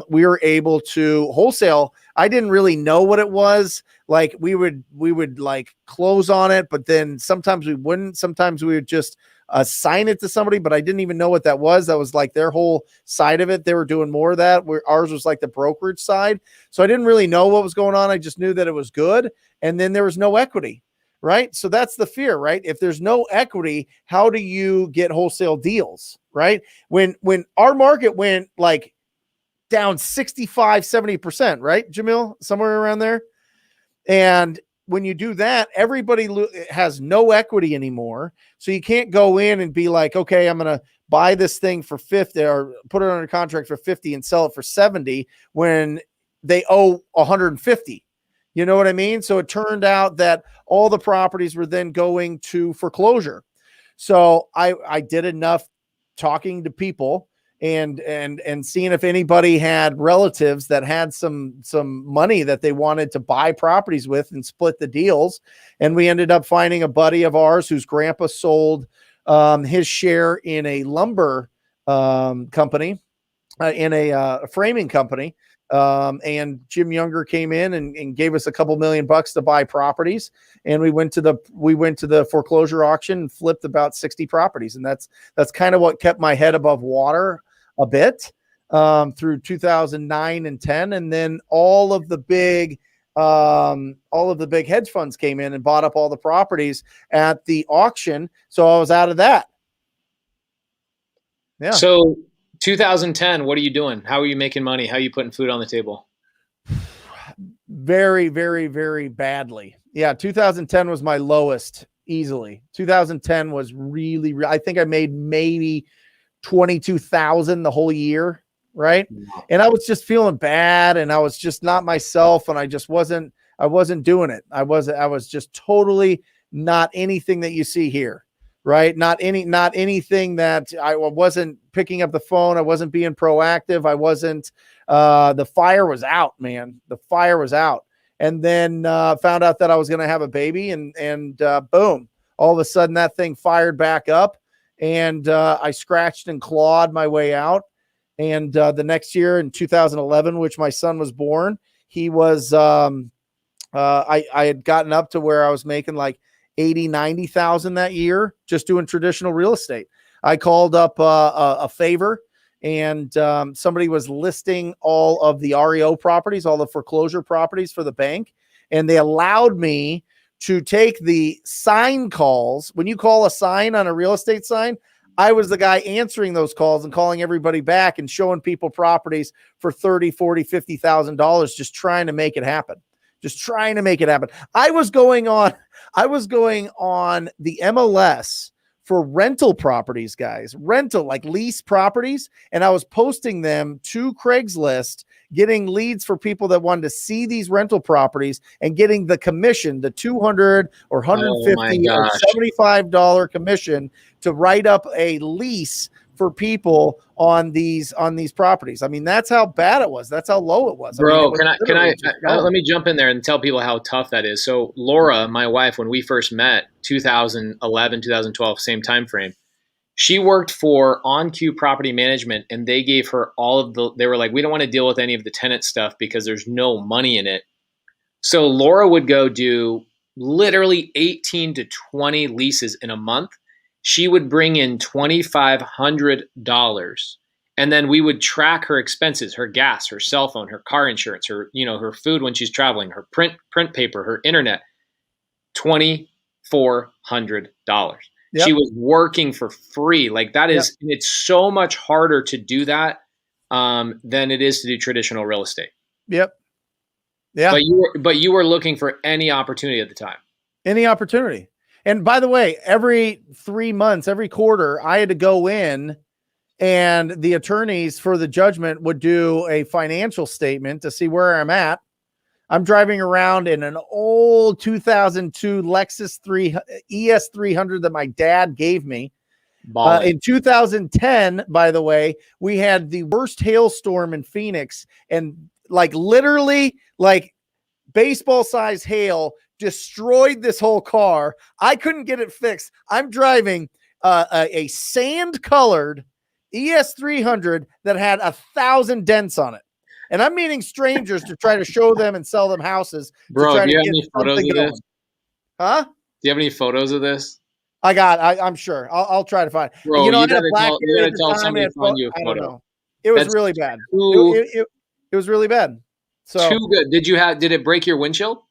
we were able to wholesale. I didn't really know what it was. Like we would like close on it, but then sometimes we wouldn't. Sometimes we would just assign it to somebody, but I didn't even know what that was. That was like their whole side of it. They were doing more of that, where ours was like the brokerage side. So I didn't really know what was going on. I just knew that it was good. And then there was no equity. Right. So that's the fear, right? If there's no equity, how do you get wholesale deals? Right. When our market went like down 65, 70%, right, Jamil, somewhere around there. And when you do that, everybody has no equity anymore. So you can't go in and be like, okay, I'm going to buy this thing for 50 or put it under contract for 50 and sell it for 70 when they owe 150. You know what I mean? So it turned out that all the properties were then going to foreclosure. So I did enough talking to people and seeing if anybody had relatives that had some money that they wanted to buy properties with and split the deals. And we ended up finding a buddy of ours whose grandpa sold his share in a lumber company, in a framing company. And Jim Younger came in and gave us a couple $1 million to buy properties. And we went to the foreclosure auction and flipped about 60 properties. And that's kind of what kept my head above water a bit, through 2009 and 10. And then all of the big hedge funds came in and bought up all the properties at the auction. So I was out of that. Yeah.
So 2010, what are you doing? How are you making money? How are you putting food on the table?
Very, very, very badly. Yeah. 2010 was my lowest easily. 2010 was really, I think I made maybe 22,000 the whole year. Right. Wow. And I was just feeling bad, and I was just not myself, and I wasn't doing it. I was just totally not anything that you see here. Right. Not anything that I wasn't picking up the phone. I wasn't being proactive. I wasn't, the fire was out, man. The fire was out. And then, found out that I was going to have a baby, and boom, all of a sudden that thing fired back up, and, I scratched and clawed my way out. And, the next year in 2011, which my son was born, he was, I had gotten up to where I was making like 80, 90,000 that year, just doing traditional real estate. I called up a favor, and somebody was listing all of the REO properties, all the foreclosure properties for the bank. And they allowed me to take the sign calls. When you call a sign on a real estate sign, I was the guy answering those calls and calling everybody back and showing people properties for $30,000, $40,000, $50,000, just trying to make it happen. I was going on the MLS for rental properties, guys, like lease properties. And I was posting them to Craigslist, getting leads for people that wanted to see these rental properties and getting the commission, the $200 or $150 or $75 commission to write up a lease for people on these properties. I mean, that's how bad it was. That's how low it was.
Bro, let me jump in there and tell people how tough that is. So Laura, my wife, when we first met, 2011, 2012, same time frame, she worked for OnQ Property Management, and they gave her they were like, we don't want to deal with any of the tenant stuff because there's no money in it. So Laura would go do literally 18 to 20 leases in a month, she would bring in $2,500. And then we would track her expenses, her gas, her cell phone, her car insurance, her, her food when she's traveling, her print paper, her internet, $2,400.
Yep.
She was working for free. Like that is,
Yep.
it's so much harder to do that than it is to do traditional real estate.
Yep. Yeah.
But you were looking for any opportunity at the time.
Any opportunity. And by the way, every 3 months, every quarter, I had to go in, and the attorneys for the judgment would do a financial statement to see where I'm at. I'm driving around in an old 2002 Lexus ES300 that my dad gave me. In 2010, by the way, we had the worst hailstorm in Phoenix, and like literally like baseball size hail destroyed this whole car. I couldn't get it fixed. I'm driving a sand colored ES300 that had 1,000 dents on it. And I'm meeting strangers to try to show them and sell them houses.
Bro, do you have any photos of this?
Huh?
Do you have any photos of this?
I'm sure. I'll try to find.
Bro,
you
gotta tell somebody to find you a
I
photo.
don't know. It was really bad. It was really bad. So
too good. Did it break your windshield?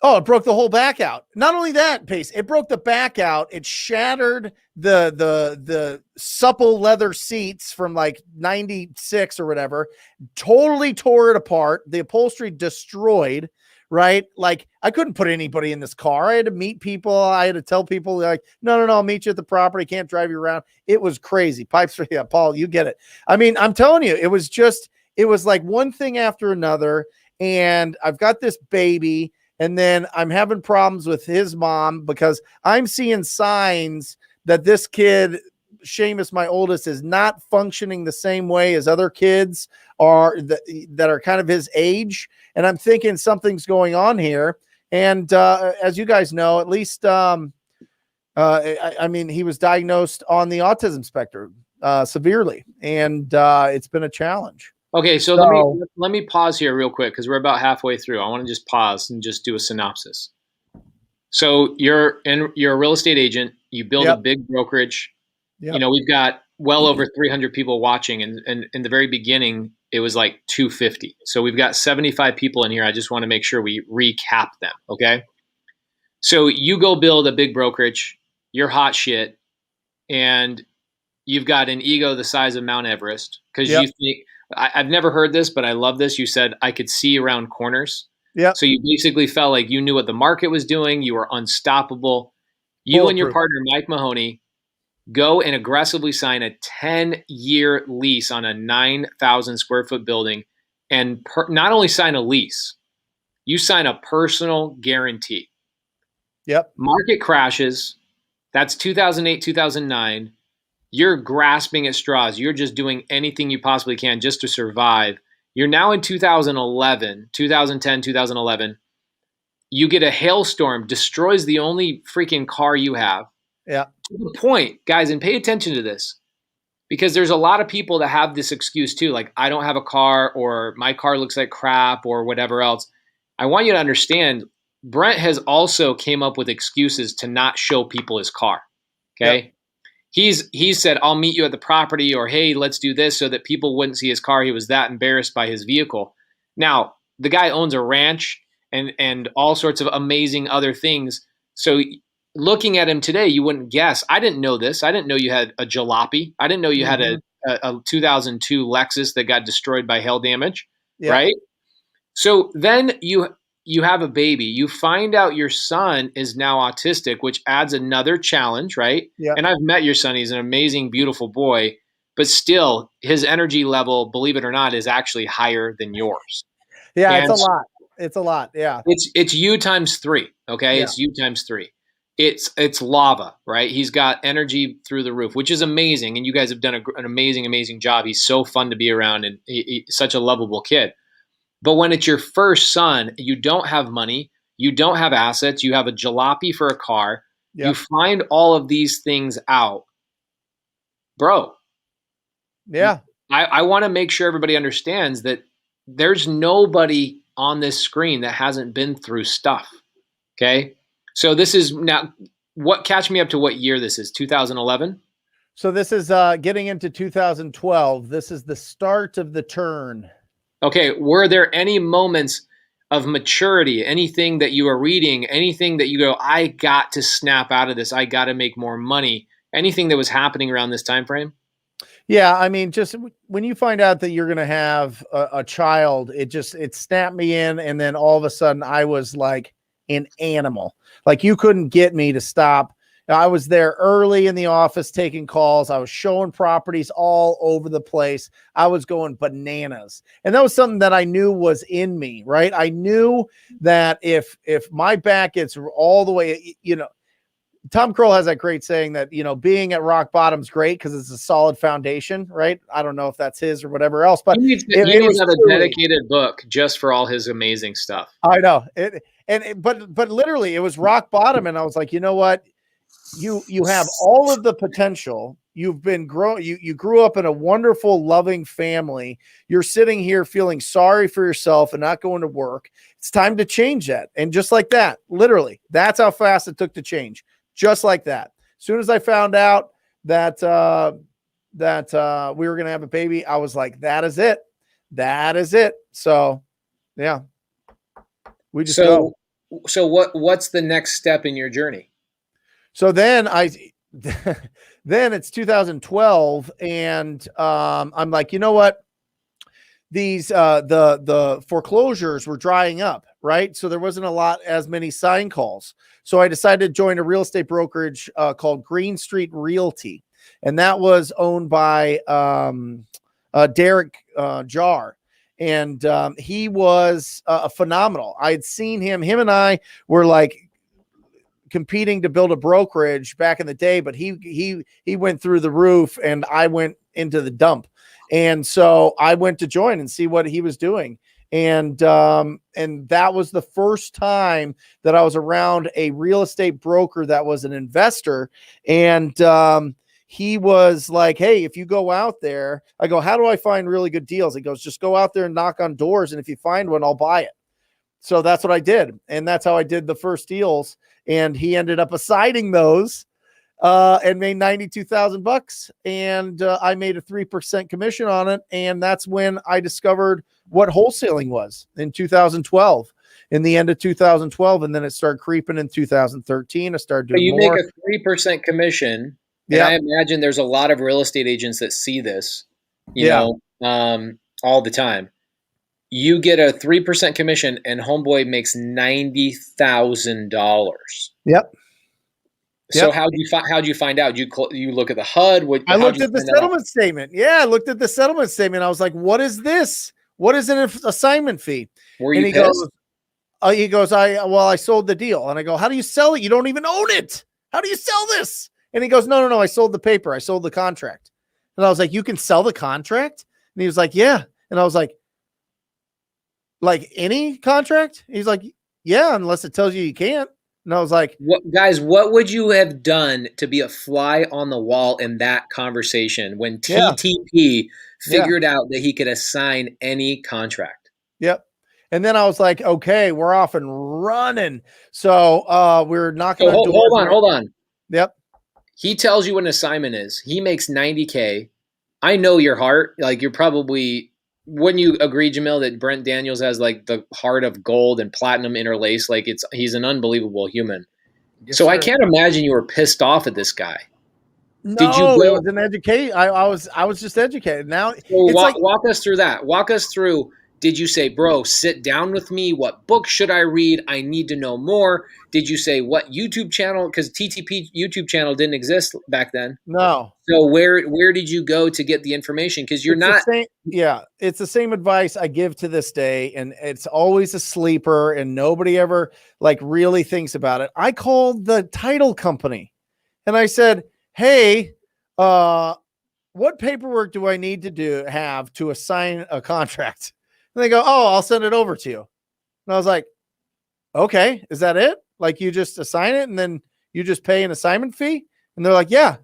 Oh, it broke the whole back out. Not only that, Pace, it broke the back out. It shattered the supple leather seats from like 96 or whatever. Totally tore it apart. The upholstery destroyed, right? Like I couldn't put anybody in this car. I had to meet people. I had to tell people like, no, I'll meet you at the property. Can't drive you around. It was crazy. Pipes for, yeah, Paul, you get it. I mean, I'm telling you, it was like one thing after another. And I've got this baby. And then I'm having problems with his mom because I'm seeing signs that this kid, Seamus, my oldest, is not functioning the same way as other kids are that are kind of his age. And I'm thinking something's going on here. And as you guys know, at least, I mean, he was diagnosed on the autism spectrum severely, and it's been a challenge.
Okay, so let me pause here real quick because we're about halfway through. I want to just pause and just do a synopsis. So you're a real estate agent. You build a big brokerage.
Yep.
We've got well over 300 people watching, and in the very beginning, it was like 250. So we've got 75 people in here. I just want to make sure we recap them. Okay. So you go build a big brokerage. You're hot shit, and you've got an ego the size of Mount Everest because you think. I've never heard this, but I love this. You said I could see around corners.
Yeah.
So you basically felt like you knew what the market was doing. You were unstoppable. You and your partner, Mike Mahoney, go and aggressively sign a 10-year lease on a 9,000 square foot building. And not only sign a lease, you sign a personal guarantee.
Yep.
Market crashes. That's 2008, 2009. You're grasping at straws. You're just doing anything you possibly can just to survive. You're now in 2010, 2011. You get a hailstorm, destroys the only freaking car you have.
Yeah.
To the point, guys, and pay attention to this, because there's a lot of people that have this excuse too. Like, I don't have a car, or my car looks like crap, or whatever else. I want you to understand, Brent has also came up with excuses to not show people his car. Okay. Yep. He said, I'll meet you at the property, or, hey, let's do this, so that people wouldn't see his car. He was that embarrassed by his vehicle. Now, the guy owns a ranch and all sorts of amazing other things. So looking at him today, you wouldn't guess. I didn't know this. I didn't know you had a jalopy. I didn't know you had a 2002 Lexus that got destroyed by hail damage, right? So then you have a baby. You find out your son is now autistic, which adds another challenge, right?
Yeah.
And I've met your son. He's an amazing, beautiful boy, but still his energy level, believe it or not, is actually higher than yours.
Yeah, and it's a lot. It's a lot. Yeah.
It's you times 3. Okay. Yeah. It's you times 3. It's lava, right? He's got energy through the roof, which is amazing. And you guys have done an amazing, amazing job. He's so fun to be around, and he's such a lovable kid. But when it's your first son, you don't have money, you don't have assets, you have a jalopy for a car, you find all of these things out. Bro.
Yeah.
I want to make sure everybody understands that there's nobody on this screen that hasn't been through stuff. Okay. So this is now catch me up to what year this is, 2011?
So this is getting into 2012. This is the start of the turn.
Okay. Were there any moments of maturity, anything that you were reading, anything that you go, I got to snap out of this, I got to make more money, anything that was happening around this time frame?
Yeah, I mean, just when you find out that you're going to have a child, it snapped me in. And then all of a sudden I was like an animal. Like you couldn't get me to stop. I was there early in the office taking calls. I was showing properties all over the place. I was going bananas. And that was something that I knew was in me, right? I knew that if my back gets all the way, Tom Kroll has that great saying that, being at rock bottom is great because it's a solid foundation, right? I don't know if that's his or whatever else, but
you need to have a dedicated book just for all his amazing stuff.
I know it. But literally it was rock bottom. And I was like, you know what? You have all of the potential. You've been you grew up in a wonderful, loving family. You're sitting here feeling sorry for yourself and not going to work. It's time to change that. And just like that, literally, that's how fast it took to change. Just like that. As soon as I found out that we were going to have a baby, I was like, that is it. That is it. So yeah, we just go.
So what's the next step in your journey?
So then then it's 2012 and I'm like, you know what? These the foreclosures were drying up, right? So there wasn't as many sign calls. So I decided to join a real estate brokerage called Green Street Realty. And that was owned by Derek Jar. And he was phenomenal. I had seen him and I were like competing to build a brokerage back in the day, but he went through the roof and I went into the dump. And so I went to join and see what he was doing. And that was the first time that I was around a real estate broker that was an investor. And he was like, hey, if you go out there, I go, how do I find really good deals? He goes, just go out there and knock on doors. And if you find one, I'll buy it. So that's what I did. And that's how I did the first deals. And he ended up assigning those and made $92,000. And I made a 3% commission on it. And that's when I discovered what wholesaling was in 2012, in the end of 2012. And then it started creeping in 2013. I started doing more.
Make a 3% commission. Yeah. I imagine there's a lot of real estate agents that see this, you know, all the time. You get a 3% commission and homeboy makes $90,000.
Yep.
So how'd you find out? You look at the HUD?
I looked at the settlement statement. Yeah, I looked at the settlement statement. I was like, what is this? What is an assignment fee?
Were you
and
pissed?
He goes, I sold the deal. And I go, how do you sell it? You don't even own it. How do you sell this? And he goes, no, I sold the paper. I sold the contract. And I was like, you can sell the contract? And he was like, yeah. And I was like any contract? He's like, yeah, unless it tells you can't. And I was like,
what would you have done to be a fly on the wall in that conversation when TTP figured out that he could assign any contract?
Yep. And then I was like, okay, we're off and running. So we're knocking on doors.
Hold on.
Yep.
He tells you what an assignment is. He makes $90K. I know your heart. Like you're probably, wouldn't you agree, Jamil, that Brent Daniels has like the heart of gold and platinum interlaced? Like he's an unbelievable human. Yes, so sir. I can't imagine you were pissed off at this guy.
No, did you it was an educate. I was just educated. Now
so walk us through that. Walk us through. Did you say, bro, sit down with me? What book should I read? I need to know more. Did you say what YouTube channel? Because TTP YouTube channel didn't exist back then.
No.
So where did you go to get the information? Because
it's the same advice I give to this day, and it's always a sleeper, and nobody ever like really thinks about it. I called the title company, and I said, hey, what paperwork do I need to have to assign a contract? And they go, oh, I'll send it over to you. And I was like, okay, is that it? Like you just assign it and then you just pay an assignment fee? And they're like, yeah.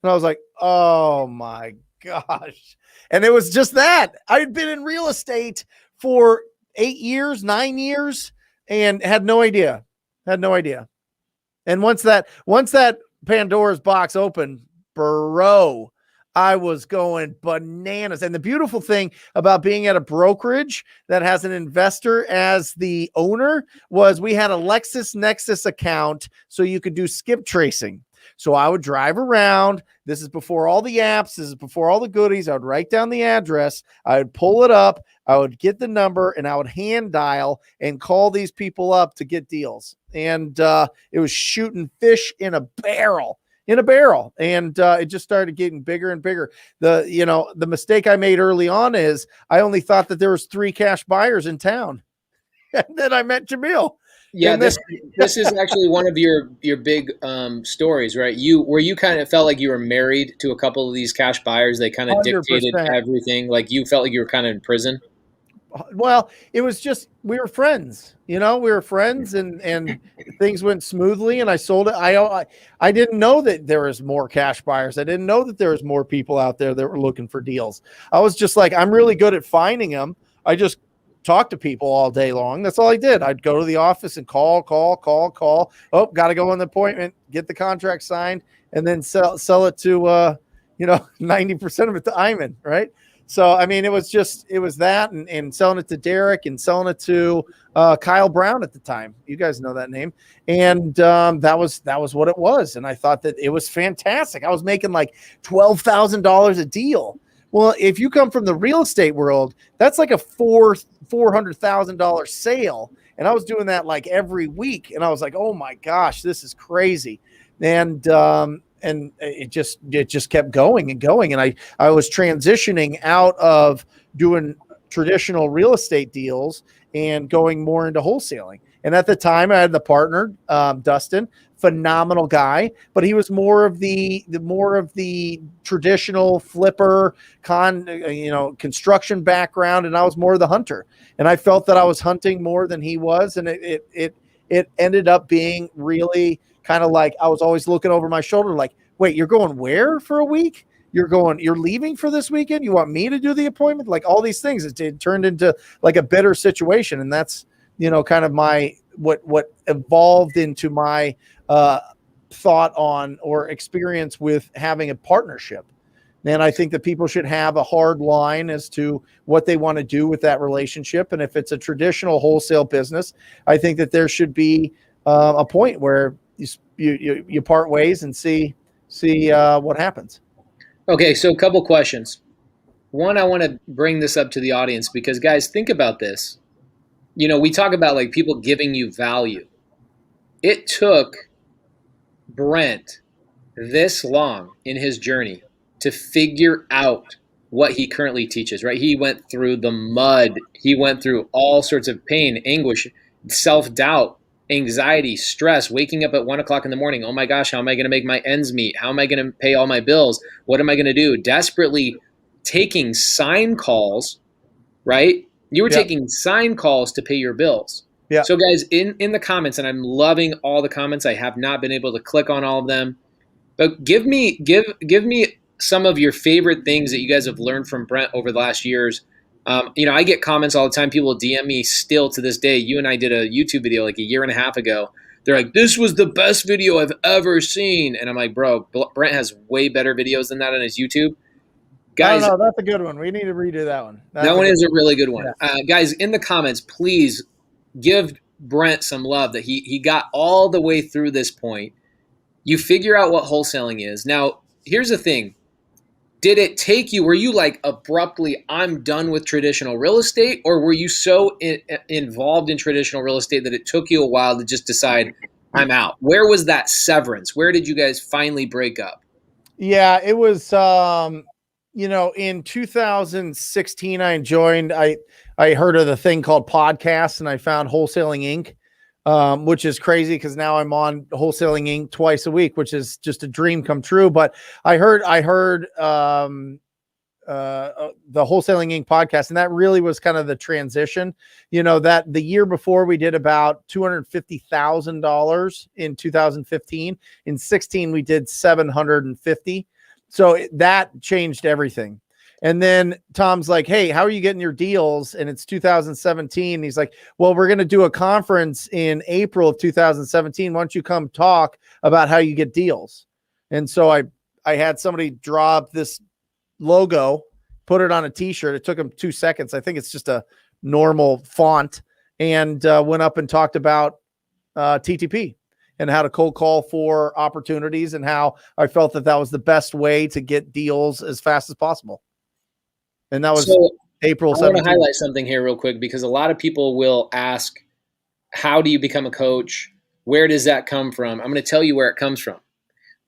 And I was like, oh my gosh. And it was just that. I had been in real estate for 9 years, and had no idea. And once that Pandora's box opened, bro, I was going bananas. And the beautiful thing about being at a brokerage that has an investor as the owner was we had a LexisNexis account, so you could do skip tracing. So I would drive around. This is before all the apps. This is before all the goodies. I would write down the address. I would pull it up. I would get the number, and I would hand dial and call these people up to get deals. And it was shooting fish in a barrel. And it just started getting bigger and bigger. The mistake I made early on is I only thought that there was 3 cash buyers in town. And then I met Jamil.
Yeah, this is actually one of your big stories, right? You kind of felt like you were married to a couple of these cash buyers. They kind of
100%.
dictated everything. Like you felt like you were kind of in prison.
Well, it was just, we were friends, and things went smoothly, and I sold it. I didn't know that there was more cash buyers. I didn't know that there was more people out there that were looking for deals. I was just like, I'm really good at finding them. I just talk to people all day long. That's all I did. I'd go to the office and call. Oh, got to go on the appointment, get the contract signed, and then sell it to, 90% of it to Iman, right? So, I mean, it was that and selling it to Derek and selling it to Kyle Brown at the time. You guys know that name. And that was what it was. And I thought that it was fantastic. I was making like $12,000 a deal. Well, if you come from the real estate world, that's like a $400,000 sale. And I was doing that like every week. And I was like, oh my gosh, this is crazy. And it just kept going and going. And I was transitioning out of doing traditional real estate deals and going more into wholesaling. And at the time I had the partner, Dustin, phenomenal guy, but he was more of the traditional flipper construction background. And I was more of the hunter, and I felt that I was hunting more than he was. And it ended up being really kind of like I was always looking over my shoulder like, wait, you're going where for a week? You're leaving for this weekend? You want me to do the appointment? Like all these things. It turned into like a bitter situation. And that's, kind of my, what evolved into my thought on or experience with having a partnership. And I think that people should have a hard line as to what they want to do with that relationship. And if it's a traditional wholesale business, I think that there should be a point where you part ways and see what happens.
Okay, so a couple questions. One, I want to bring this up to the audience because, guys, think about this. We talk about like people giving you value. It took Brent this long in his journey to figure out what he currently teaches, right? He went through the mud. He went through all sorts of pain, anguish, self-doubt, anxiety, stress, waking up at 1 o'clock in the morning. Oh my gosh, how am I going to make my ends meet? How am I going to pay all my bills? What am I going to do? Desperately taking sign calls, right? You were taking sign calls to pay your bills. Yeah. So guys, in the comments, and I'm loving all the comments. I have not been able to click on all of them, but give me some of your favorite things that you guys have learned from Brent over the last years. I get comments all the time. People DM me still to this day. You and I did a YouTube video like a year and a half ago. They're like, this was the best video I've ever seen. And I'm like, bro, Brent has way better videos than that on his YouTube. Guys,
no, that's a good one. We need to redo that one.
That one is a really good one. Yeah. Guys, in the comments, please give Brent some love that he got all the way through this point. You figure out what wholesaling is. Now, here's the thing. Did it take you, were you like abruptly, I'm done with traditional real estate? Or were you so involved in traditional real estate that it took you a while to just decide, I'm out? Where was that severance? Where did you guys finally break up?
Yeah, it was, in 2016, I heard of the thing called podcasts, and I found Wholesaling Inc., which is crazy because now I'm on Wholesaling Inc. twice a week, which is just a dream come true. But I heard the Wholesaling Inc. podcast, and that really was kind of the transition. That the year before we did about $250,000 in 2015. In 16, we did 750. So that changed everything. And then Tom's like, hey, how are you getting your deals? And it's 2017. He's like, well, we're going to do a conference in April of 2017. Why don't you come talk about how you get deals? And so I had somebody draw up this logo, put it on a t-shirt. It took him 2 seconds. I think it's just a normal font, and went up and talked about TTP and how to cold call for opportunities and how I felt that was the best way to get deals as fast as possible. And that was April 17th.
I want to highlight something here real quick, because a lot of people will ask, how do you become a coach? Where does that come from? I'm going to tell you where it comes from.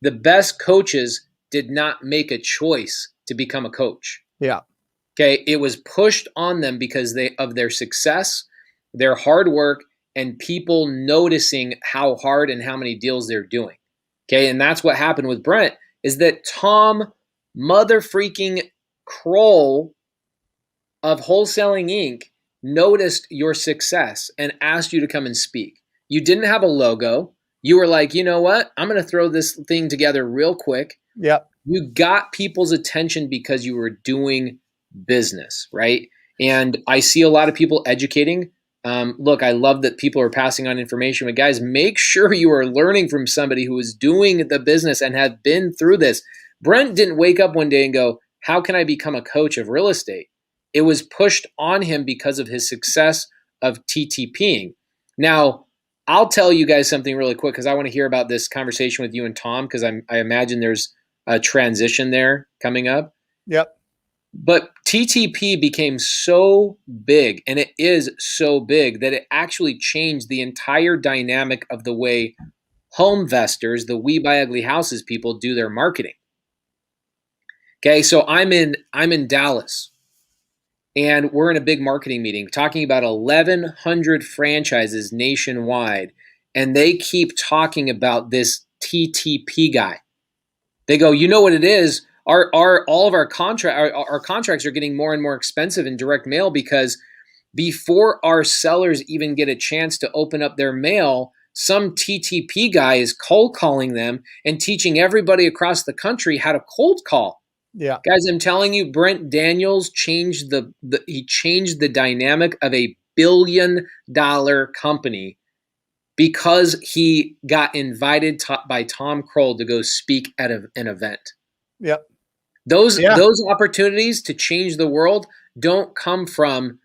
The best coaches did not make a choice to become a coach.
Yeah.
Okay. It was pushed on them because of their success, their hard work, and people noticing how hard and how many deals they're doing. Okay. And that's what happened with Brent, is that Tom mother freaking Kroll of Wholesaling Inc. noticed your success and asked you to come and speak. You didn't have a logo. You were like, you know what? I'm going to throw this thing together real quick.
Yep.
You got people's attention because you were doing business, right? And I see a lot of people educating. Look, I love that people are passing on information, but guys, make sure you are learning from somebody who is doing the business and have been through this. Brent didn't wake up one day and go, how can I become a coach of real estate? It was pushed on him because of his success of TTPing. Now, I'll tell you guys something really quick, because I want to hear about this conversation with you and Tom, because I imagine there's a transition there coming up.
Yep.
But TTP became so big, and it is so big, that it actually changed the entire dynamic of the way home investors, the We Buy Ugly Houses people, do their marketing. Okay, so I'm in Dallas, and we're in a big marketing meeting talking about 1,100 franchises nationwide, and they keep talking about this TTP guy. They go, you know what it is? All of our contracts are getting more and more expensive in direct mail, because before our sellers even get a chance to open up their mail, some TTP guy is cold calling them and teaching everybody across the country how to cold call.
Yeah.
Guys, I'm telling you, Brent Daniels changed the dynamic of a $1 billion company because he got invited by Tom Kroll to go speak at an event.
Yep.
Those opportunities to change the world don't come from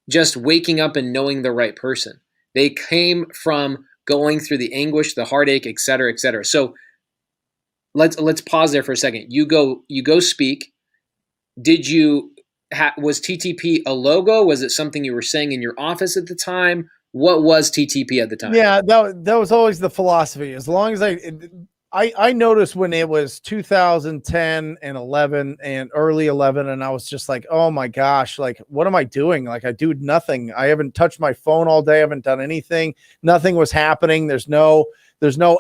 just waking up and knowing the right person. They came from going through the anguish, the heartache, et cetera, et cetera. So let's pause there for a second. You go speak. Was TTP a logo? Was it something you were saying in your office at the time? What was TTP at the time?
Yeah, that was always the philosophy. As long as I noticed when it was 2010 and 11 and early 11, and I was just like, oh my gosh, like, what am I doing? Like, I do nothing. I haven't touched my phone all day. I haven't done anything. Nothing was happening. There's no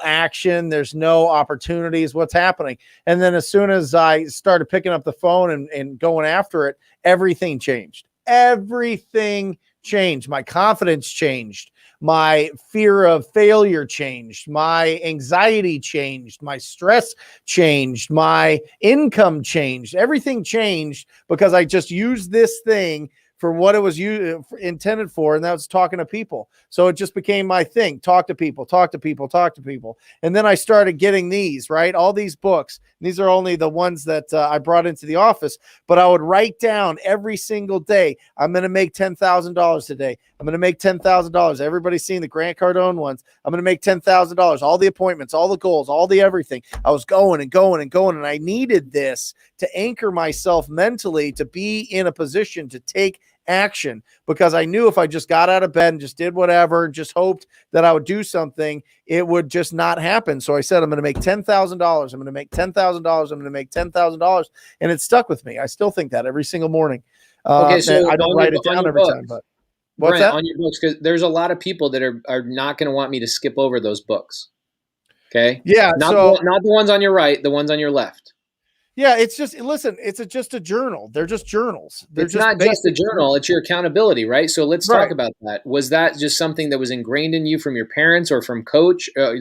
action. There's no opportunities. What's happening? And then as soon as I started picking up the phone and going after it, everything changed. Everything changed. My confidence changed. My fear of failure changed. My anxiety changed. My stress changed. My income changed. Everything changed because I just used this thing for what it was intended for, and that was talking to people. So it just became my thing. Talk to people, talk to people, talk to people. And then I started getting these, right? All these books. These are only the ones that I brought into the office, but I would write down every single day, I'm going to make $10,000 today. I'm going to make $10,000. Everybody's seen the Grant Cardone ones. I'm going to make $10,000. All the appointments, all the goals, all the everything. I was going and going and going, and I needed this to anchor myself mentally to be in a position to take action, because I knew if I just got out of bed and just did whatever and just hoped that I would do something, it would just not happen. So I said, I'm going to make $10,000. I'm going to make $10,000. I'm going to make $10,000. And it stuck with me. I still think that every single morning.
Okay, so
I don't write it down every time, but what's
Brent,
that?
on your books, because there's a lot of people that are not going to want me to skip over those books. Okay.
Yeah.
Not the ones on your right, the ones on your left.
Yeah, it's just, listen, it's just a journal. They're just journals.
It's not just a journal. It's your accountability, right? So let's talk about that. Was that just something that was ingrained in you from your parents or from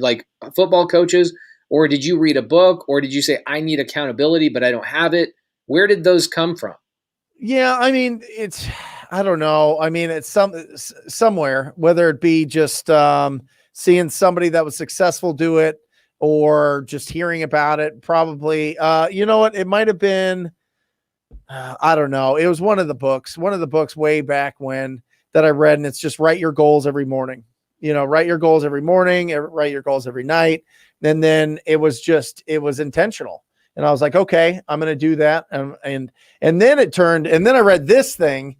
like football coaches? Or did you read a book? Or did you say, I need accountability, but I don't have it? Where did those come from?
Yeah, I mean, I don't know. I mean, it's somewhere, whether it be just seeing somebody that was successful do it or just hearing about it. Probably, you know what? It might have been, I don't know. It was one of the books way back when that I read, and it's just write your goals every morning. Write your goals every morning, write your goals every night. And then it was intentional. And I was like, okay, I'm going to do that. And then it turned, and then I read this thing,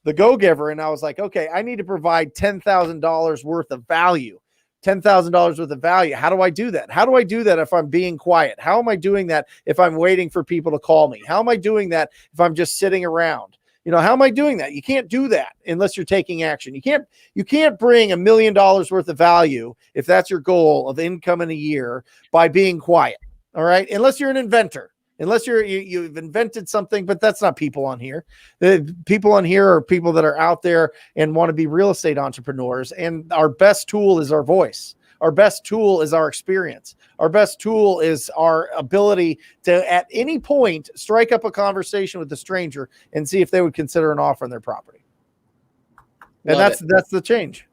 The Go-Giver. And I was like, okay, I need to provide $10,000 worth of value, $10,000 worth of value. How do I do that? How do I do that if I'm being quiet? How am I doing that if I'm waiting for people to call me? How am I doing that if I'm just sitting around? How am I doing that? You can't do that unless you're taking action. You can't bring $1 million worth of value if that's your goal of income in a year by being quiet. All right. Unless you're an inventor, unless you've invented something, but that's not people on here. The people on here are people that are out there and want to be real estate entrepreneurs. And our best tool is our voice. Our best tool is our experience. Our best tool is our ability to, at any point, strike up a conversation with a stranger and see if they would consider an offer on their property. And that's the change.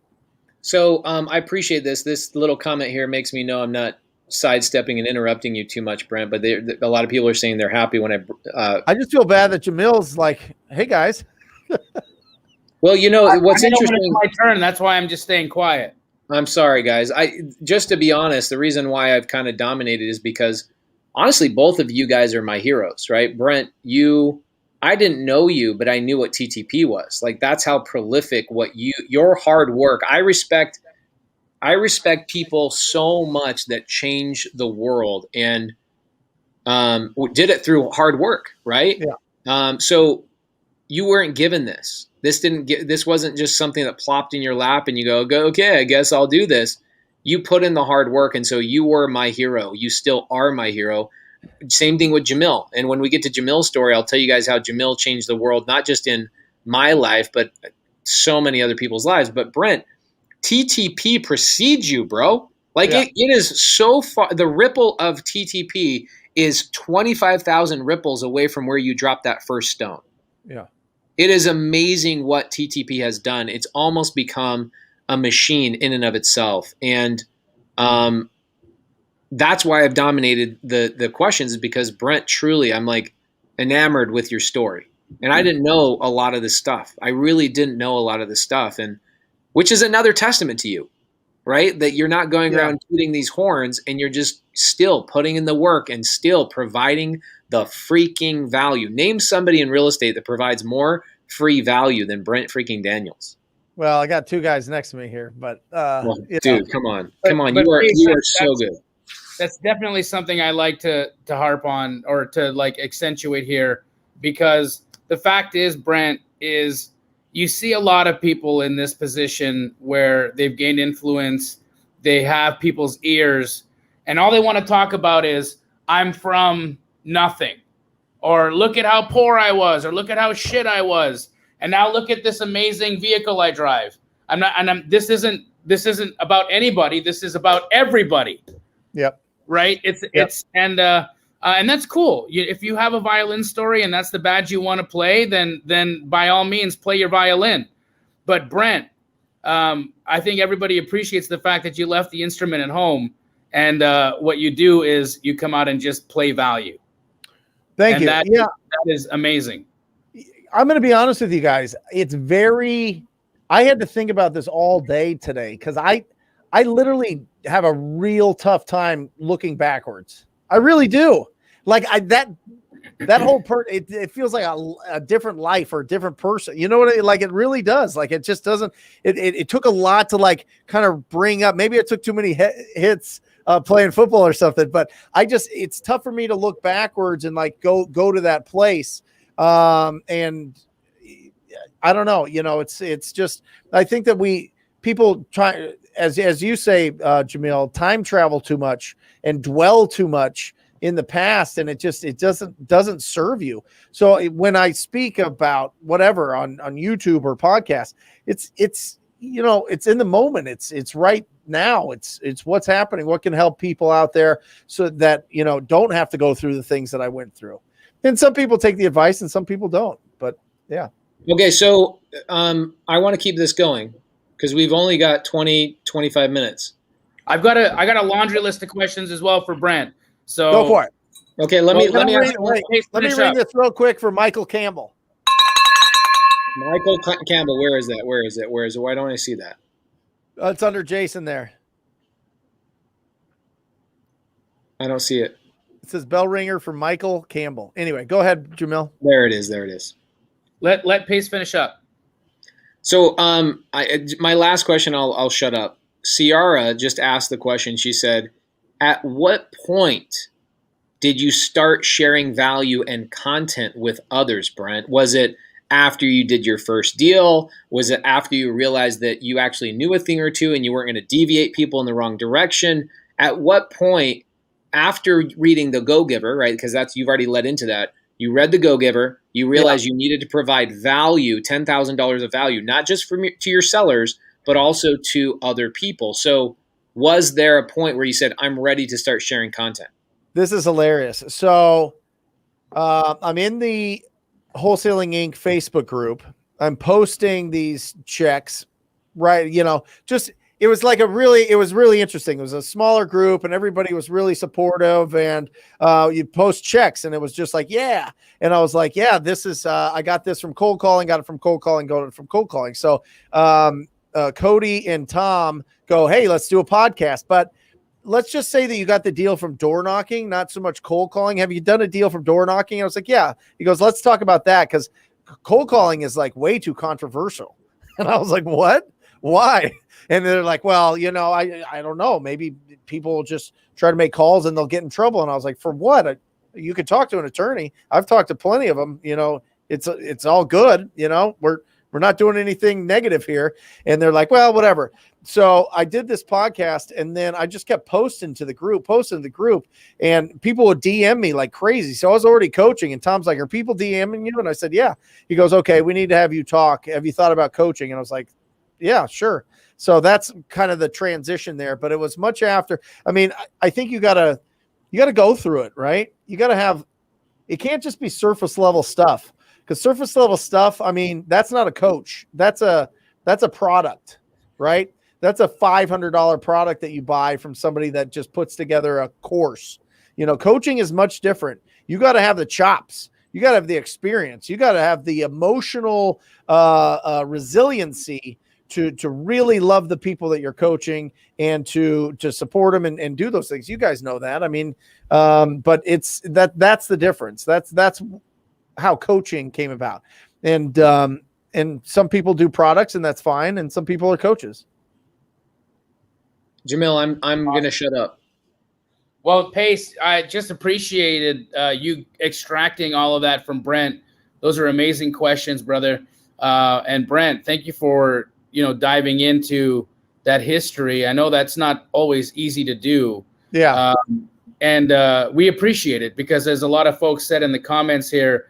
So I appreciate this. This little comment here makes me know I'm not sidestepping and interrupting you too much, Brent, but a lot of people are saying they're happy when
I just feel bad that Jamil's like, hey guys.
Well, what's interesting.
It's my turn. That's why I'm just staying quiet.
I'm sorry, guys. Just to be honest, the reason why I've kind of dominated is because honestly, both of you guys are my heroes, right? Brent, I didn't know you, but I knew what TTP was. Like, that's how prolific your hard work. I respect people so much that change the world and did it through hard work, right?
Yeah.
So you weren't given this. This wasn't just something that plopped in your lap and you go, okay, I guess I'll do this. You put in the hard work, and so you were my hero. You still are my hero. Same thing with Jamil. And when we get to Jamil's story, I'll tell you guys how Jamil changed the world, not just in my life, but so many other people's lives. But Brent, TTP precedes you, bro. Like, yeah. It is so far. The ripple of TTP is 25,000 ripples away from where you dropped that first stone.
Yeah.
It is amazing what TTP has done. It's almost become a machine in and of itself. And that's why I've dominated the questions, is because Brent, truly, I'm like enamored with your story. And I didn't know a lot of this stuff. I really didn't know a lot of this stuff. And which is another testament to you, right? That you're not going around tooting these horns, and you're just still putting in the work and still providing the freaking value. Name somebody in real estate that provides more free value than Brent freaking Daniels.
Well, I got two guys next to me here, but
dude, come on. You are so good.
That's definitely something I like to harp on, or to like accentuate here, because the fact is, Brent, is you see a lot of people in this position where they've gained influence, they have people's ears, and all they want to talk about is, I'm from nothing, or look at how poor I was, or look at how shit I was, and now look at this amazing vehicle I drive. This isn't about anybody. This is about everybody.
Yep.
Right. And that's cool. If you have a violin story and that's the badge you want to play, then by all means play your violin. But Brent, I think everybody appreciates the fact that you left the instrument at home, and what you do is you come out and just play value.
Thank you.
That is amazing.
I'm going to be honest with you guys. I had to think about this all day today, because I literally have a real tough time looking backwards. I really do. Like that whole it feels like a different life or a different person. You know what like it really does. Like it just doesn't, it took a lot to like kind of bring up. Maybe I took too many hits playing football or something, but it's tough for me to look backwards and like go to that place. And I don't know, it's just, I think that people try, as you say, Jamil, time travel too much and dwell too much in the past, and it doesn't serve you. So when I speak about whatever on YouTube or podcast, it's in the moment. It's right now. It's what's happening, what can help people out there so that, don't have to go through the things that I went through. And some people take the advice and some people don't, but Yeah.
Okay. So I want to keep this going because we've only got 20, 25 minutes.
I got a laundry list of questions as well for Brent. So
Go for it.
Okay. Let me
Let me
ask
read this real quick for Michael Campbell.
Michael Campbell. Where is that? Where is it? Why don't I see that?
It's under Jason there.
I don't see it.
It says bell ringer for Michael Campbell. Anyway, go ahead, Jamil.
There it is.
Let Pace finish up.
So my last question, I'll shut up. Ciara just asked the question. She said, at what point did you start sharing value and content with others, Brent? Was it after you did your first deal? Was it after you realized that you actually knew a thing or two and you weren't going to deviate people in the wrong direction? At what point, after reading The Go-Giver, right? Because you've already led into that. You read The Go-Giver. You realized you needed to provide value, $10,000 of value, not just to your sellers, but also to other people. So was there a point where you said, I'm ready to start sharing content?
This is hilarious. So I'm in the Wholesaling Inc. Facebook group. I'm posting these checks, right? It was really interesting. It was a smaller group and everybody was really supportive, and you post checks and it was just like, yeah. And I was like, yeah, this is, I got this from cold calling, got it from cold calling, got it from cold calling. So Cody and Tom go, hey, let's do a podcast. But let's just say that you got the deal from door knocking, not so much cold calling. Have you done a deal from door knocking? I was like, yeah. He goes, let's talk about that, because cold calling is like way too controversial. And I was like, what? Why? And they're like, well, I don't know. Maybe people will just try to make calls and they'll get in trouble. And I was like, for what? You could talk to an attorney. I've talked to plenty of them. It's all good. We're not doing anything negative here. And they're like, well, whatever. So I did this podcast and then I just kept posting to the group, and people would DM me like crazy. So I was already coaching and Tom's like, are people DMing you? And I said, yeah. He goes, okay, we need to have you talk. Have you thought about coaching? And I was like, yeah, sure. So that's kind of the transition there, but it was much after. I mean, I think you gotta go through it, right? You gotta have, it can't just be surface level stuff, because surface level stuff, I mean, that's not a coach. That's a product, right? That's a $500 product that you buy from somebody that just puts together a course. Coaching is much different. You got to have the chops. You got to have the experience. You got to have the emotional resiliency to really love the people that you're coaching and to support them and do those things. You guys know that. I mean, but it's that's the difference. That's how coaching came about. And some people do products and that's fine. And some people are coaches.
Jamil, I'm going to shut up.
Well, Pace, I just appreciated you extracting all of that from Brent. Those are amazing questions, brother. And Brent, thank you for diving into that history. I know that's not always easy to do.
Yeah.
And we appreciate it, because as a lot of folks said in the comments here,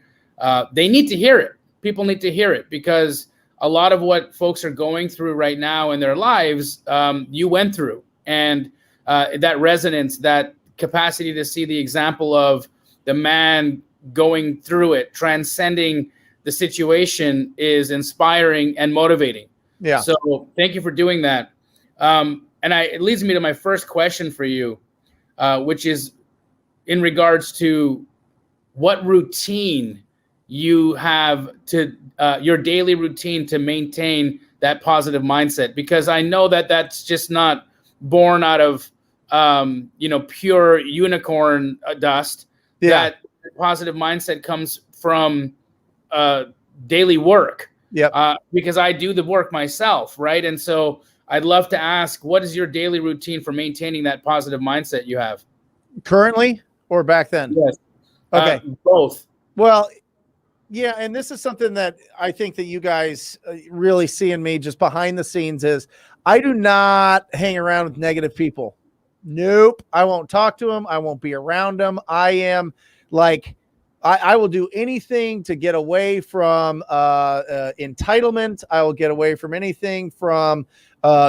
they need to hear it. People need to hear it, because a lot of what folks are going through right now in their lives, you went through. And that resonance, that capacity to see the example of the man going through it, transcending the situation, is inspiring and motivating.
Yeah.
So thank you for doing that. And it leads me to my first question for you, which is in regards to what routine you have to your daily routine to maintain that positive mindset, because I know that that's just not born out of pure unicorn dust.
Yeah.
That positive mindset comes from daily work.
Yeah.
Because I do the work myself, right? And so I'd love to ask, what is your daily routine for maintaining that positive mindset you have?
Currently or back then?
Yes.
Okay.
Both.
Well, yeah. And this is something that I think that you guys really see in me just behind the scenes is I do not hang around with negative people. Nope. I won't talk to them. I won't be around them. I am like, I will do anything to get away from entitlement. I will get away from anything from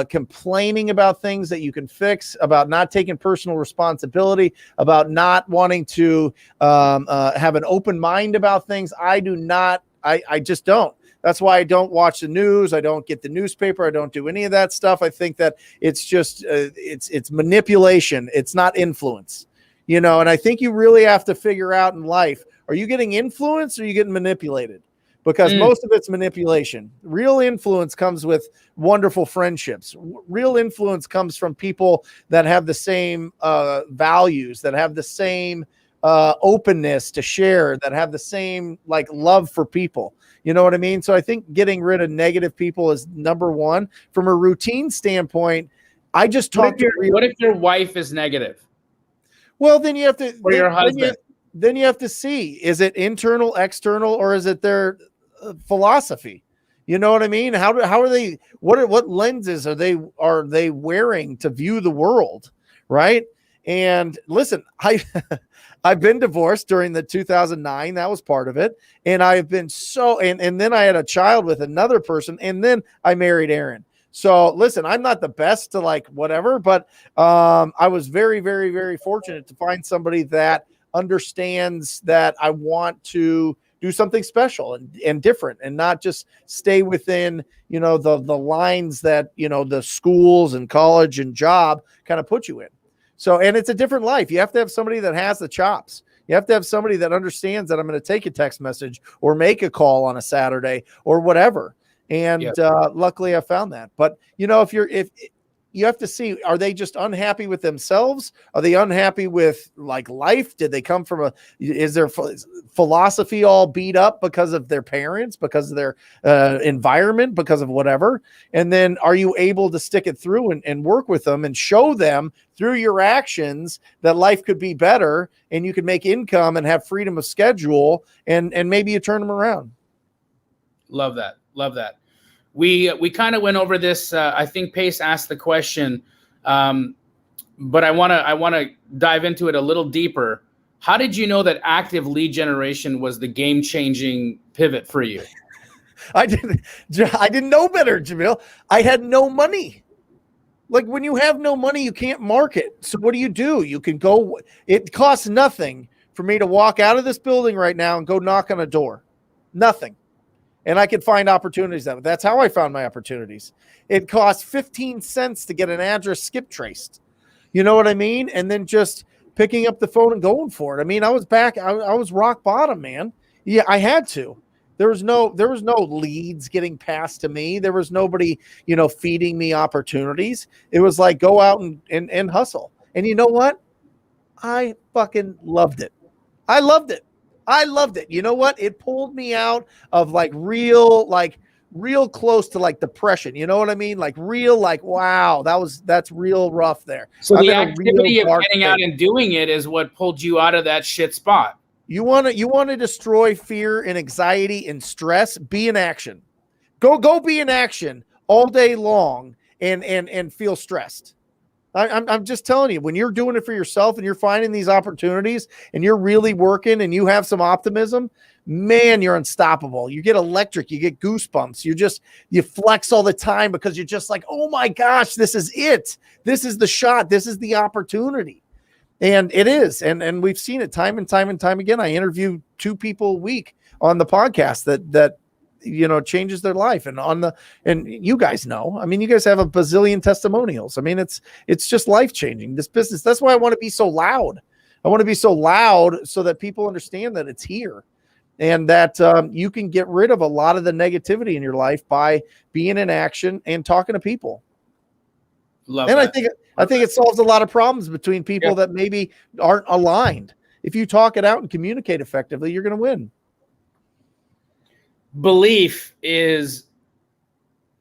complaining about things that you can fix, about not taking personal responsibility, about not wanting to have an open mind about things. I do not I just don't. That's why I don't watch the news. I don't get the newspaper. I don't do any of that stuff. I think that it's just it's manipulation. It's not influence, and I think you really have to figure out in life, are you getting influence or are you getting manipulated? Because most of it's manipulation. Real influence comes with wonderful friendships. Real influence comes from people that have the same values, that have the same openness to share, that have the same love for people. You know what I mean? So I think getting rid of negative people is number one. From a routine standpoint, I just talk to
what if your wife is negative?
Well, then you have to,
or your husband.
Then you have to see, is it internal, external, or is it their philosophy? You know what I mean? How are they, what lenses are they wearing to view the world? Right. And listen, I've been divorced during the 2009. That was part of it. And I've been and then I had a child with another person, and then I married Aaron. So listen, I'm not the best to whatever, but I was very, very, very fortunate to find somebody that understands that I want to do something special and different, and not just stay within, the lines that, the schools and college and job kind of put you in. So, and it's a different life. You have to have somebody that has the chops. You have to have somebody that understands that I'm going to take a text message or make a call on a Saturday or whatever. And luckily I found that. But if you have to see, are they just unhappy with themselves? Are they unhappy with life? Did they come from is their philosophy all beat up because of their parents, because of their environment, because of whatever? And then are you able to stick it through and work with them and show them through your actions that life could be better and you could make income and have freedom of schedule, and maybe you turn them around?
Love that. Love that. We kind of went over this. I think Pace asked the question, but I want to dive into it a little deeper. How did you know that active lead generation was the game-changing pivot for you?
I didn't know better, Jamil. I had no money. When you have no money, you can't market. So what do? You can go. It costs nothing for me to walk out of this building right now and go knock on a door. Nothing. And I could find opportunities. That's how I found my opportunities. It cost 15 cents to get an address skip traced. You know what I mean? And then just picking up the phone and going for it. I mean, I was I was rock bottom, man. Yeah, I had to. There was no leads getting passed to me. There was nobody, feeding me opportunities. It was go out and hustle. And you know what? I fucking loved it. I loved it. You know what? It pulled me out of real close to depression. You know what I mean? Wow, that's real rough there.
So the activity of getting out and doing it is what pulled you out of that shit spot.
You want to destroy fear and anxiety and stress? Be in action. Go be in action all day long and feel stressed. I'm just telling you, when you're doing it for yourself and you're finding these opportunities and you're really working and you have some optimism, man, you're unstoppable. You get electric, you get goosebumps. You flex all the time because you're just oh my gosh, this is it. This is the shot. This is the opportunity. And it is. And we've seen it time and time and time again. I interview 2 people a week on the podcast that changes their life. And you guys know, I mean, you guys have a bazillion testimonials. I mean, it's just life-changing, this business. That's why I want to be so loud. I want to be so loud so that people understand that it's here, and that you can get rid of a lot of the negativity in your life by being in action and talking to people.
Love that.
I think it solves a lot of problems between people that maybe aren't aligned. If you talk it out and communicate effectively, you're going to win.
Belief is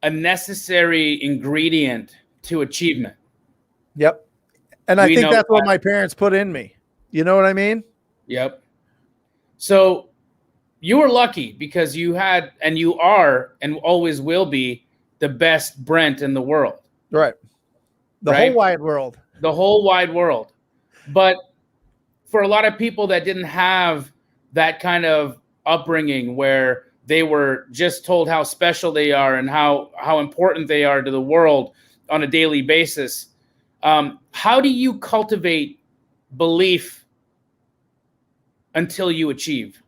a necessary ingredient to achievement.
Yep. And I think that's what my parents put in me. You know what I mean?
Yep. So you were lucky because you had, and you are, and always will be, the best Brent in the world.
Right. The whole wide world.
The whole wide world. But for a lot of people that didn't have that kind of upbringing where they were just told how special they are and how important they are to the world on a daily basis, how do you cultivate belief until you achieve?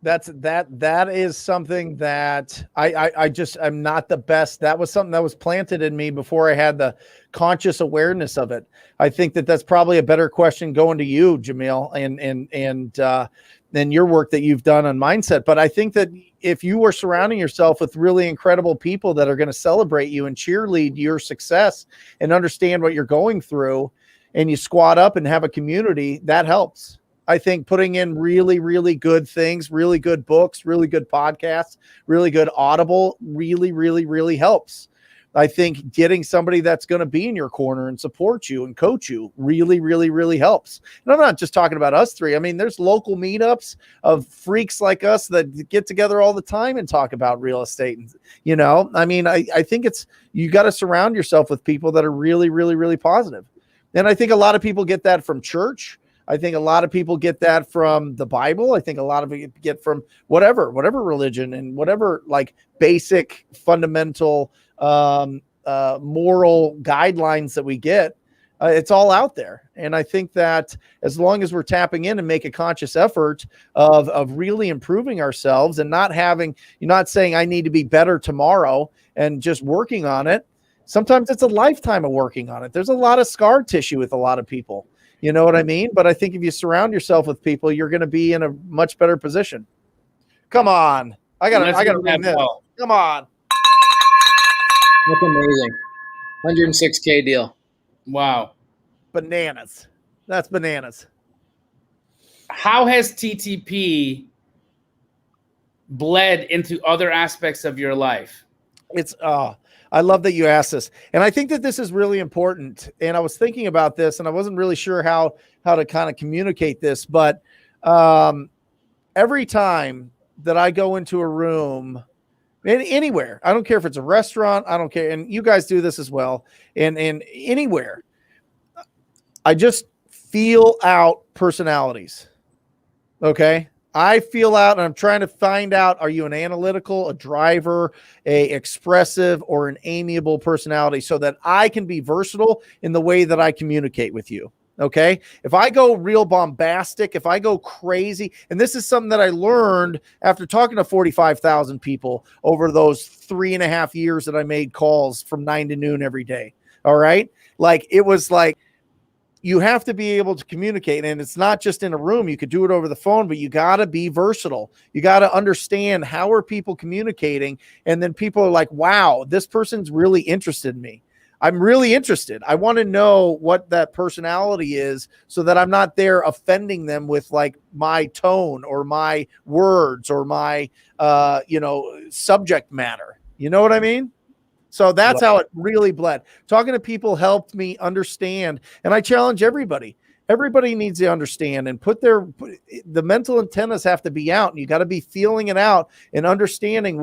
That is something that I'm not the best. That was something that was planted in me before I had the conscious awareness of it. I think that's probably a better question going to you, Jamil, and then your work that you've done on mindset. But I think that if you were surrounding yourself with really incredible people that are going to celebrate you and cheerlead your success and understand what you're going through, and you squat up and have a community, that helps. I think putting in really, really good things, really good books, really good podcasts, really good Audible, really, really, really helps. I think getting somebody that's going to be in your corner and support you and coach you really, really, really helps. And I'm not just talking about us three. I mean, there's local meetups of freaks like us that get together all the time and talk about real estate. And, I mean, I think you got to surround yourself with people that are really, really, really positive. And I think a lot of people get that from church. I think a lot of people get that from the Bible. I think a lot of it get from whatever religion and whatever like basic fundamental moral guidelines that we get. It's all out there. And I think that as long as we're tapping in and make a conscious effort of really improving ourselves and you're not saying I need to be better tomorrow and just working on it. Sometimes it's a lifetime of working on it. There's a lot of scar tissue with a lot of people. You know what I mean? But I think if you surround yourself with people, you're going to be in a much better position. Come on. I got to ring this. Come on.
That's amazing. 106K deal.
Wow.
Bananas. That's bananas.
How has TTP bled into other aspects of your life?
I love that you asked this. And I think that this is really important. And I was thinking about this and I wasn't really sure how to kind of communicate this, but every time that I go into a room anywhere, I don't care if it's a restaurant, I don't care. And you guys do this as well. And anywhere, I just feel out personalities. Okay. I feel out and I'm trying to find out, are you an analytical, a driver, a expressive, or an amiable personality so that I can be versatile in the way that I communicate with you. Okay. If I go real bombastic, if I go crazy, and this is something that I learned after talking to 45,000 people over those 3.5 years that I made calls from 9 to noon every day. All right. Like it was like, you have to be able to communicate, and it's not just in a room. You could do it over the phone, but you got to be versatile. You got to understand how are people communicating. And then people are like, wow, this person's really interested in me. I'm really interested. I want to know what that personality is so that I'm not there offending them with like my tone or my words or my, subject matter. You know what I mean? So that's how it really bled. Talking to people helped me understand. And I challenge everybody. Everybody needs to understand and the mental antennas have to be out, and you got to be feeling it out and understanding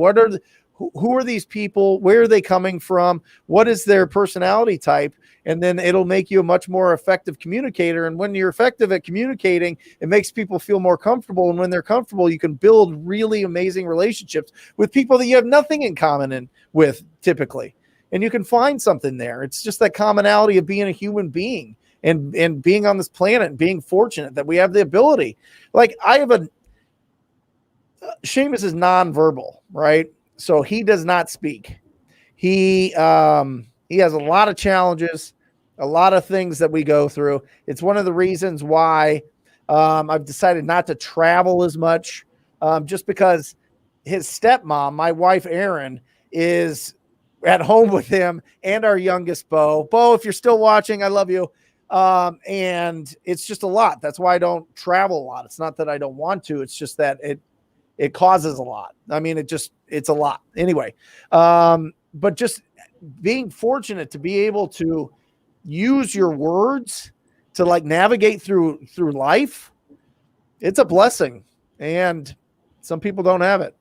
who are these people? Where are they coming from? What is their personality type? And then it'll make you a much more effective communicator. And when you're effective at communicating, it makes people feel more comfortable. And when they're comfortable, you can build really amazing relationships with people that you have nothing in common with typically. And you can find something there. It's just that commonality of being a human being and being on this planet and being fortunate that we have the ability. Like Seamus is nonverbal, right? So he does not speak. He has a lot of challenges, a lot of things that we go through. It's one of the reasons why I've decided not to travel as much, just because his stepmom, my wife, Erin, is at home with him and our youngest, Bo. Bo, if you're still watching, I love you. And it's just a lot. That's why I don't travel a lot. It's not that I don't want to. It's just that it causes a lot. I mean, it's a lot anyway. But just being fortunate to be able to use your words to like navigate through life, it's a blessing. And some people don't have it.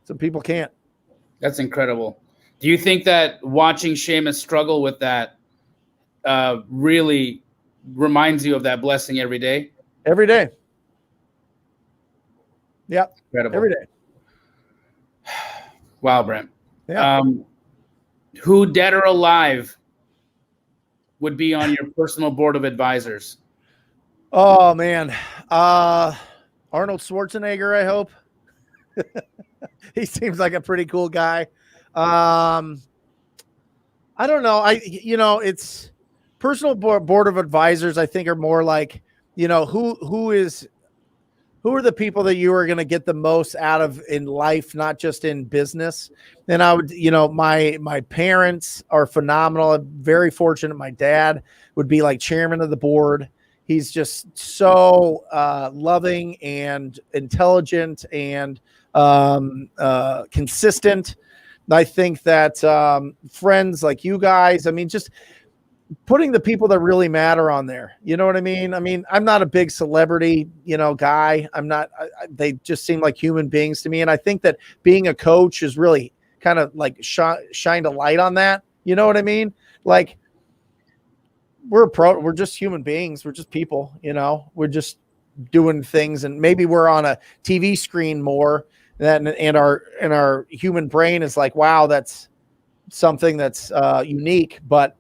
Some people can't.
That's incredible. Do you think that watching Seamus struggle with that really reminds you of that blessing every day?
Every day. Yeah.
Incredible.
Every day.
Wow, Brent.
Yeah.
Who, dead or alive, would be on your personal board of advisors?
Oh man. Arnold Schwarzenegger, I hope. He seems like a pretty cool guy. I don't know. It's personal board of advisors. I think are more like, who are the people that you are going to get the most out of in life, not just in business. And I would, my parents are phenomenal. I'm very fortunate. My dad would be like chairman of the board. He's just so loving and intelligent and consistent. I think that friends like you guys, I mean, just putting the people that really matter on there. You know what I mean? I mean, I'm not a big celebrity, guy. I'm not, they just seem like human beings to me. And I think that being a coach is really kind of like shined a light on that. You know what I mean? Like we're just human beings. We're just people, we're just doing things. And maybe we're on a TV screen more than, and our human brain is like, wow, that's something that's unique. But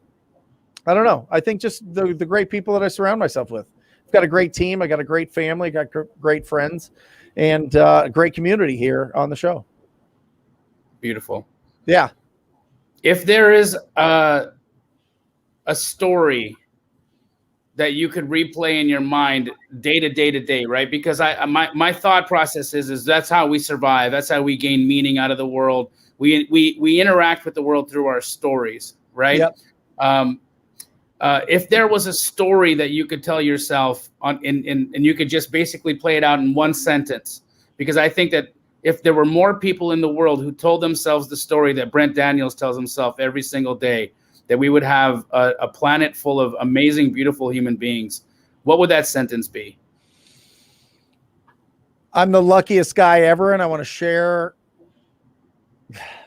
I don't know. I think just the great people that I surround myself with. I've got a great team. I got a great family. Got great friends, and a great community here on the show.
Beautiful.
Yeah.
If there is a story that you could replay in your mind day to day, right? Because my thought process is that's how we survive. That's how we gain meaning out of the world. We interact with the world through our stories, right?
Yep.
If there was a story that you could tell yourself and you could just basically play it out in one sentence, because I think that if there were more people in the world who told themselves the story that Brent Daniels tells himself every single day, that we would have a planet full of amazing, beautiful human beings, what would that sentence be?
I'm the luckiest guy ever, and I want to share.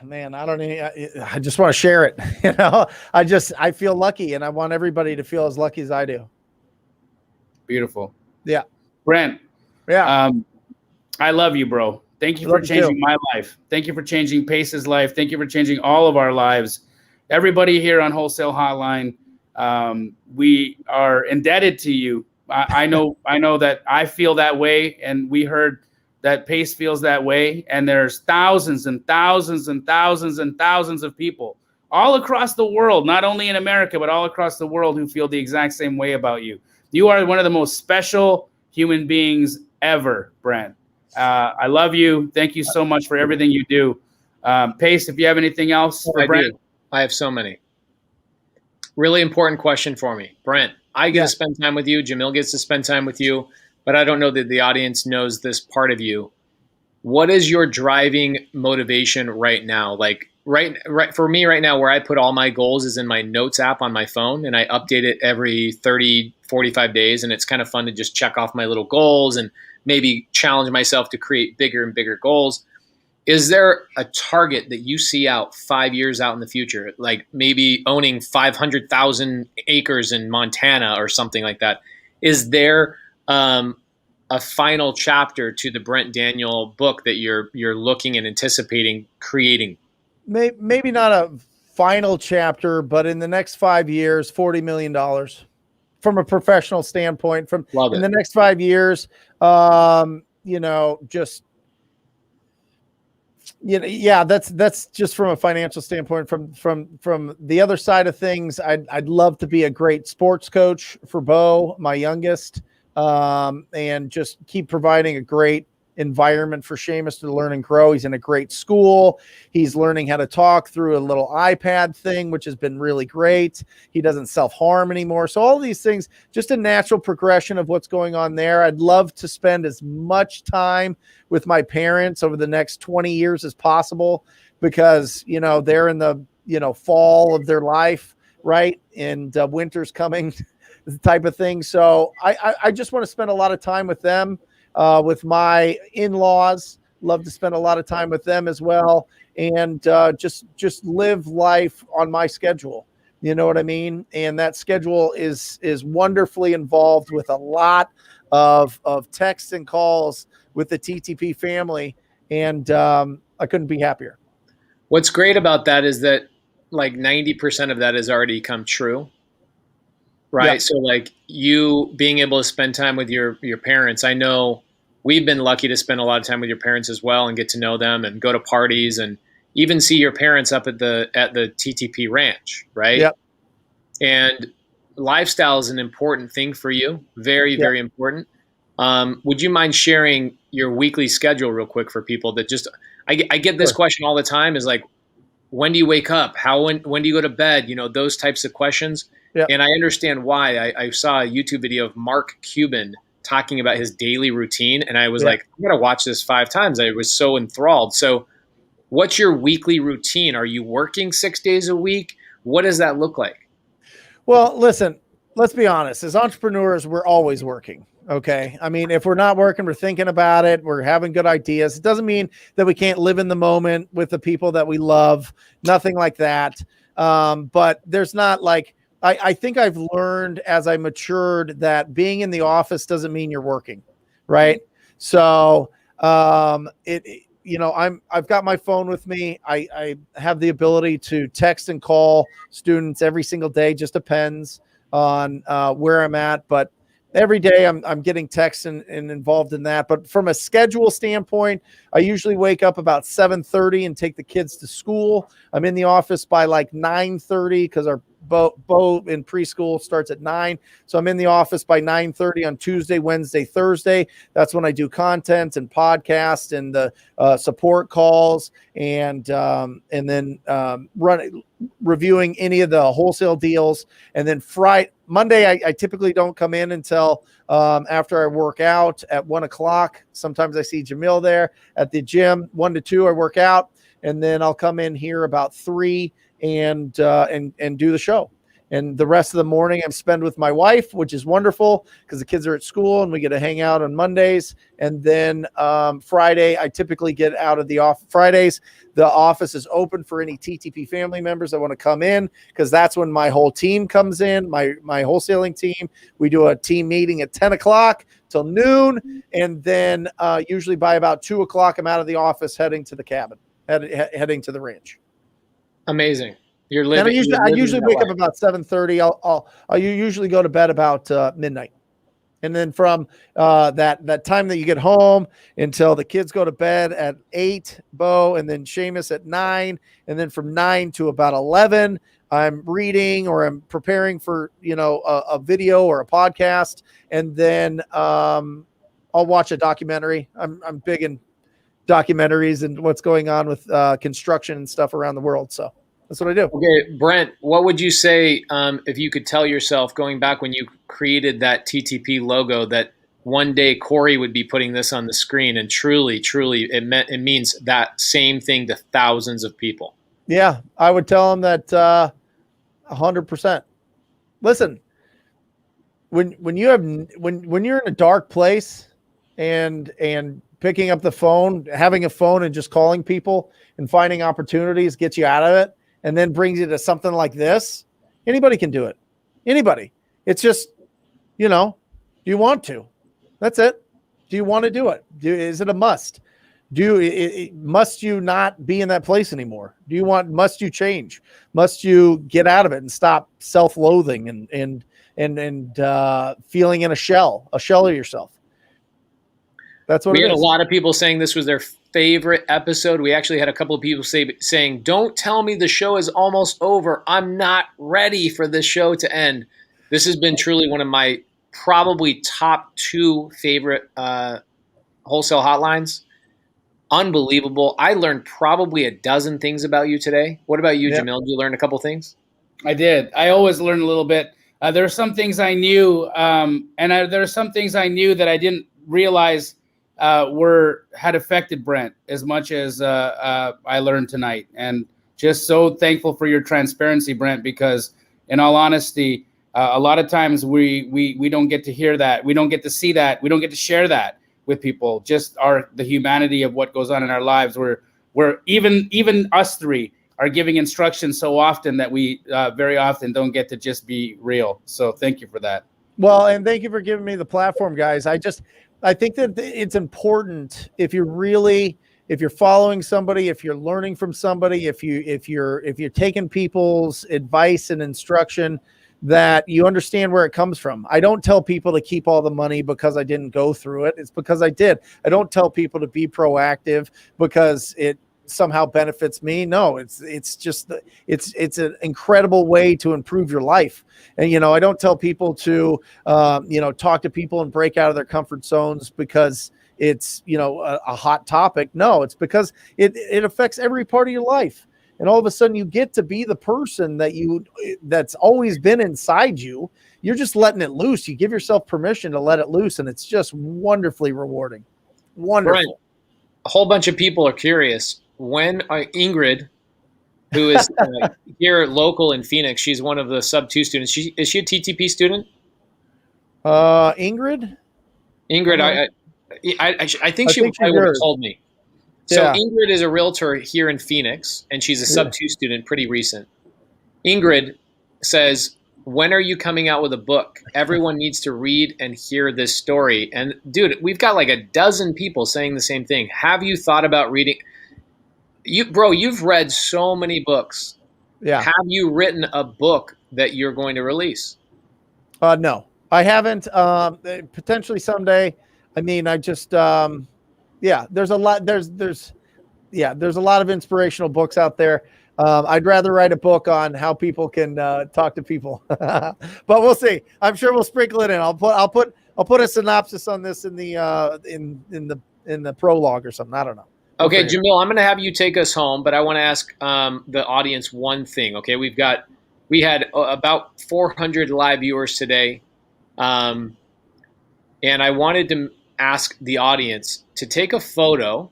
Man, I just want to share it. I feel lucky, and I want everybody to feel as lucky as I do.
Beautiful.
Yeah.
Brent.
Yeah.
I love you, bro. Thank you for changing my life. Thank you for changing Pace's life. Thank you for changing all of our lives. Everybody here on Wholesale Hotline, we are indebted to you. I know that I feel that way, and we heard that Pace feels that way, and there's thousands and thousands and thousands and thousands of people all across the world, not only in America, but all across the world who feel the exact same way about you. You are one of the most special human beings ever, Brent. I love you. Thank you so much for everything you do. Pace, if you have anything else for Brent.
I have so many. Really important question for me. Brent, I get to spend time with you. Jamil gets to spend time with you. But I don't know that the audience knows this part of you. What is your driving motivation right now? Like right for me right now, where I put all my goals is in my notes app on my phone, and I update it every 30, 45 days. And it's kind of fun to just check off my little goals and maybe challenge myself to create bigger and bigger goals. Is there a target that you see out 5 years out in the future? Like maybe owning 500,000 acres in Montana or something like that. Is there a final chapter to the Brent Daniel book that you're looking and anticipating creating?
Maybe not a final chapter, but in the next 5 years, $40 million from a professional standpoint. The next 5 years, that's just from a financial standpoint. From the other side of things, I'd love to be a great sports coach for Bo, my youngest. And just keep providing a great environment for Seamus to learn and grow. He's in a great school. He's learning how to talk through a little iPad thing, which has been really great. He doesn't self-harm anymore. So all these things, just a natural progression of what's going on there. I'd love to spend as much time with my parents over the next 20 years as possible, because, they're in the, fall of their life, right? And winter's coming. Type of thing. So I just want to spend a lot of time with them, with my in-laws. Love to spend a lot of time with them as well, and just live life on my schedule. You know what I mean? And that schedule is wonderfully involved with a lot of texts and calls with the TTP family, and I couldn't be happier.
What's great about that is that like 90% of that has already come true. Right. Yeah. So like you being able to spend time with your parents, I know we've been lucky to spend a lot of time with your parents as well and get to know them and go to parties and even see your parents up at the TTP ranch, right?
Yep.
And lifestyle is an important thing for you. Very,
Yep.
very important. Would you mind sharing your weekly schedule real quick for people that just, I get this
Sure.
question all the time is like, when do you wake up? When do you go to bed? Those types of questions.
Yep.
And I understand why. I saw a YouTube video of Mark Cuban talking about his daily routine. And I was like, I'm going to watch this 5 times. I was so enthralled. So what's your weekly routine? Are you working 6 days a week? What does that look like?
Well, listen, let's be honest. As entrepreneurs, we're always working. Okay. I mean, if we're not working, we're thinking about it. We're having good ideas. It doesn't mean that we can't live in the moment with the people that we love. Nothing like that. But there's not like, I think I've learned as I matured that being in the office doesn't mean you're working. Right. So, I've got my phone with me. I have the ability to text and call students every single day. Just depends on where I'm at. But every day I'm getting texts and involved in that. But from a schedule standpoint, I usually wake up about 7:30 and take the kids to school. I'm in the office by like 9:30 because our Bo in preschool starts at 9. So I'm in the office by 9:30 on Tuesday, Wednesday, Thursday. That's when I do content and podcast and the support calls and then reviewing any of the wholesale deals. And then Monday, I typically don't come in until after I work out at 1:00. Sometimes I see Jamil there at the gym. 1 to 2, I work out, and then I'll come in here about 3 and do the show. And the rest of the morning I'm spend with my wife, which is wonderful because the kids are at school and we get to hang out on Mondays. And then Friday, I typically get out of the office. Fridays, the office is open for any TTP family members that want to come in because that's when my whole team comes in, my wholesaling team. We do a team meeting at 10:00 till noon. And then usually by about 2:00, I'm out of the office heading to the cabin, heading to the ranch.
Amazing. You're living.
I usually wake up about 7:30. I'll usually go to bed about midnight, and then from that time that you get home until the kids go to bed at 8, Bo, and then Seamus at 9, and then from 9 to about 11, I'm reading or I'm preparing for a video or a podcast, and then I'll watch a documentary. I'm big in documentaries and what's going on with construction and stuff around the world. So that's what I do.
Okay, Brent, what would you say if you could tell yourself going back when you created that TTP logo that one day Corey would be putting this on the screen and truly it means that same thing to thousands of people?
Yeah, I would tell him that 100%. Listen, when you're in a dark place and picking up the phone, having a phone and just calling people and finding opportunities gets you out of it and then brings you to something like this, anybody can do it. Anybody. It's just, do you want to? That's it. Do you want to do it? Is it a must? Must you not be in that place anymore? Must you change? Must you get out of it and stop self-loathing and feeling in a shell of yourself? That's what
we
it
had
is.
A lot of people saying this was their favorite episode. We actually had a couple of people saying, "Don't tell me the show is almost over. I'm not ready for this show to end." This has been truly one of my probably top 2 favorite wholesale hotlines. Unbelievable. I learned probably a dozen things about you today. What about you, Jamil? Did you learn a couple things?
I did. I always learn a little bit. There are some things I knew, there are some things I knew that I didn't realize had affected Brent as much as I learned tonight. And just so thankful for your transparency, Brent, because in all honesty, a lot of times we don't get to hear that. We don't get to see that. We don't get to share that with people. Just the humanity of what goes on in our lives. We're even us three are giving instructions so often that we very often don't get to just be real. So thank you for that.
Well, and thank you for giving me the platform, guys. I think that it's important if you're following somebody, if you're learning from somebody, if you're taking people's advice and instruction, that you understand where it comes from. I don't tell people to keep all the money because I didn't go through it. It's because I did. I don't tell people to be proactive because it somehow benefits me. No, it's an incredible way to improve your life. And, I don't tell people to, talk to people and break out of their comfort zones because it's, a hot topic. No, it's because it affects every part of your life. And all of a sudden you get to be the person that's always been inside you. You're just letting it loose. You give yourself permission to let it loose. And it's just wonderfully rewarding. Wonderful.
Brent, a whole bunch of people are curious. When Ingrid, who is here local in Phoenix, she's one of the sub 2 students. Is she a TTP student?
Ingrid,
I think she probably would have told me. So yeah. Ingrid is a realtor here in Phoenix, and she's a sub 2 student, pretty recent. Ingrid says, when are you coming out with a book? Everyone needs to read and hear this story. And dude, we've got like a dozen people saying the same thing. Have you thought about reading? You've read so many books. Yeah. Have you written a book that you're going to release?
No, I haven't. Potentially someday. I mean, I just, there's a lot, there's a lot of inspirational books out there. I'd rather write a book on how people can talk to people, but we'll see. I'm sure we'll sprinkle it in. I'll put a synopsis on this in the prologue or something. I don't know.
Okay, Jamil, I'm going to have you take us home, but I want to ask the audience one thing. Okay, we had about 400 live viewers today, and I wanted to ask the audience to take a photo.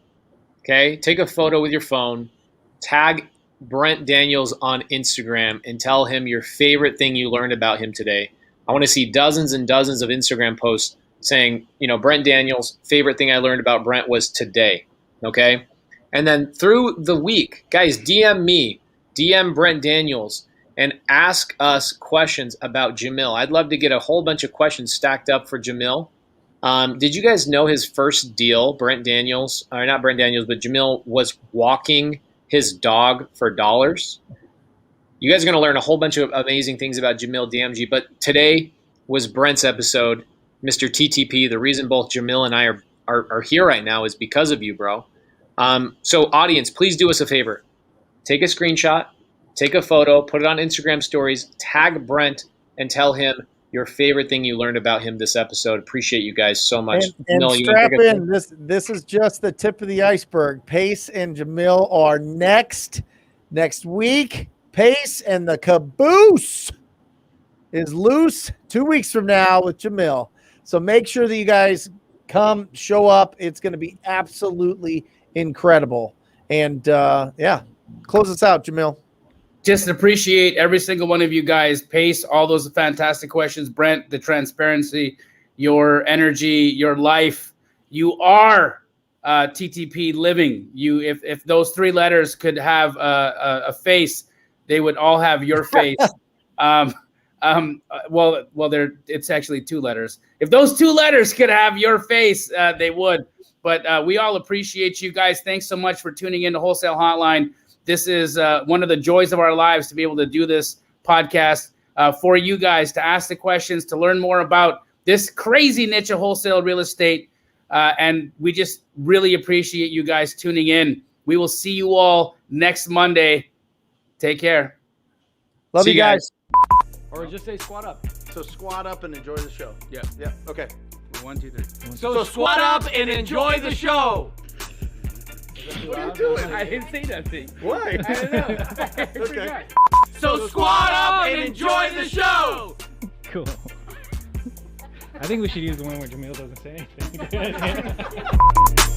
Okay, take a photo with your phone, tag Brent Daniels on Instagram, and tell him your favorite thing you learned about him today. I want to see dozens and dozens of Instagram posts saying, Brent Daniels, favorite thing I learned about Brent was today. Okay. And then through the week, guys, DM me, DM Brent Daniels, and ask us questions about Jamil. I'd love to get a whole bunch of questions stacked up for Jamil. Did you guys know his first deal, Brent Daniels, or not Brent Daniels, but Jamil was walking his dog for dollars? You guys are going to learn a whole bunch of amazing things about Jamil DMG, but today was Brent's episode, Mr. TTP. The reason both Jamil and I are here right now is because of you, bro. So audience, please do us a favor. Take a screenshot, take a photo, put it on Instagram stories, tag Brent, and tell him your favorite thing you learned about him this episode. Appreciate you guys so much.
And strap in. This is just the tip of the iceberg. Pace and Jamil are next week. Pace and the caboose is loose 2 weeks from now with Jamil. So make sure that you guys come, show up. It's going to be absolutely incredible. And close us out, Jamil.
Just appreciate every single one of you guys. Pace, all those fantastic questions. Brent, the transparency, your energy, your life. You are TTP living. If those 3 letters could have a face, they would all have your face. It's actually 2 letters. If those 2 letters could have your face, they would. But we all appreciate you guys. Thanks so much for tuning in to Wholesale Hotline. This is one of the joys of our lives to be able to do this podcast for you guys, to ask the questions, to learn more about this crazy niche of wholesale real estate. And we just really appreciate you guys tuning in. We will see you all next Monday. Take care.
Love you guys.
Or just say squat up.
So squat up and enjoy the show.
Yeah.
Yeah. Okay.
1, 2, 3.
So squat up and enjoy the show.
What are you doing?
I didn't say that thing.
Why?
I don't know.
Okay.
So squat up and enjoy the show.
Cool. I think we should use the one where Jamil doesn't say anything.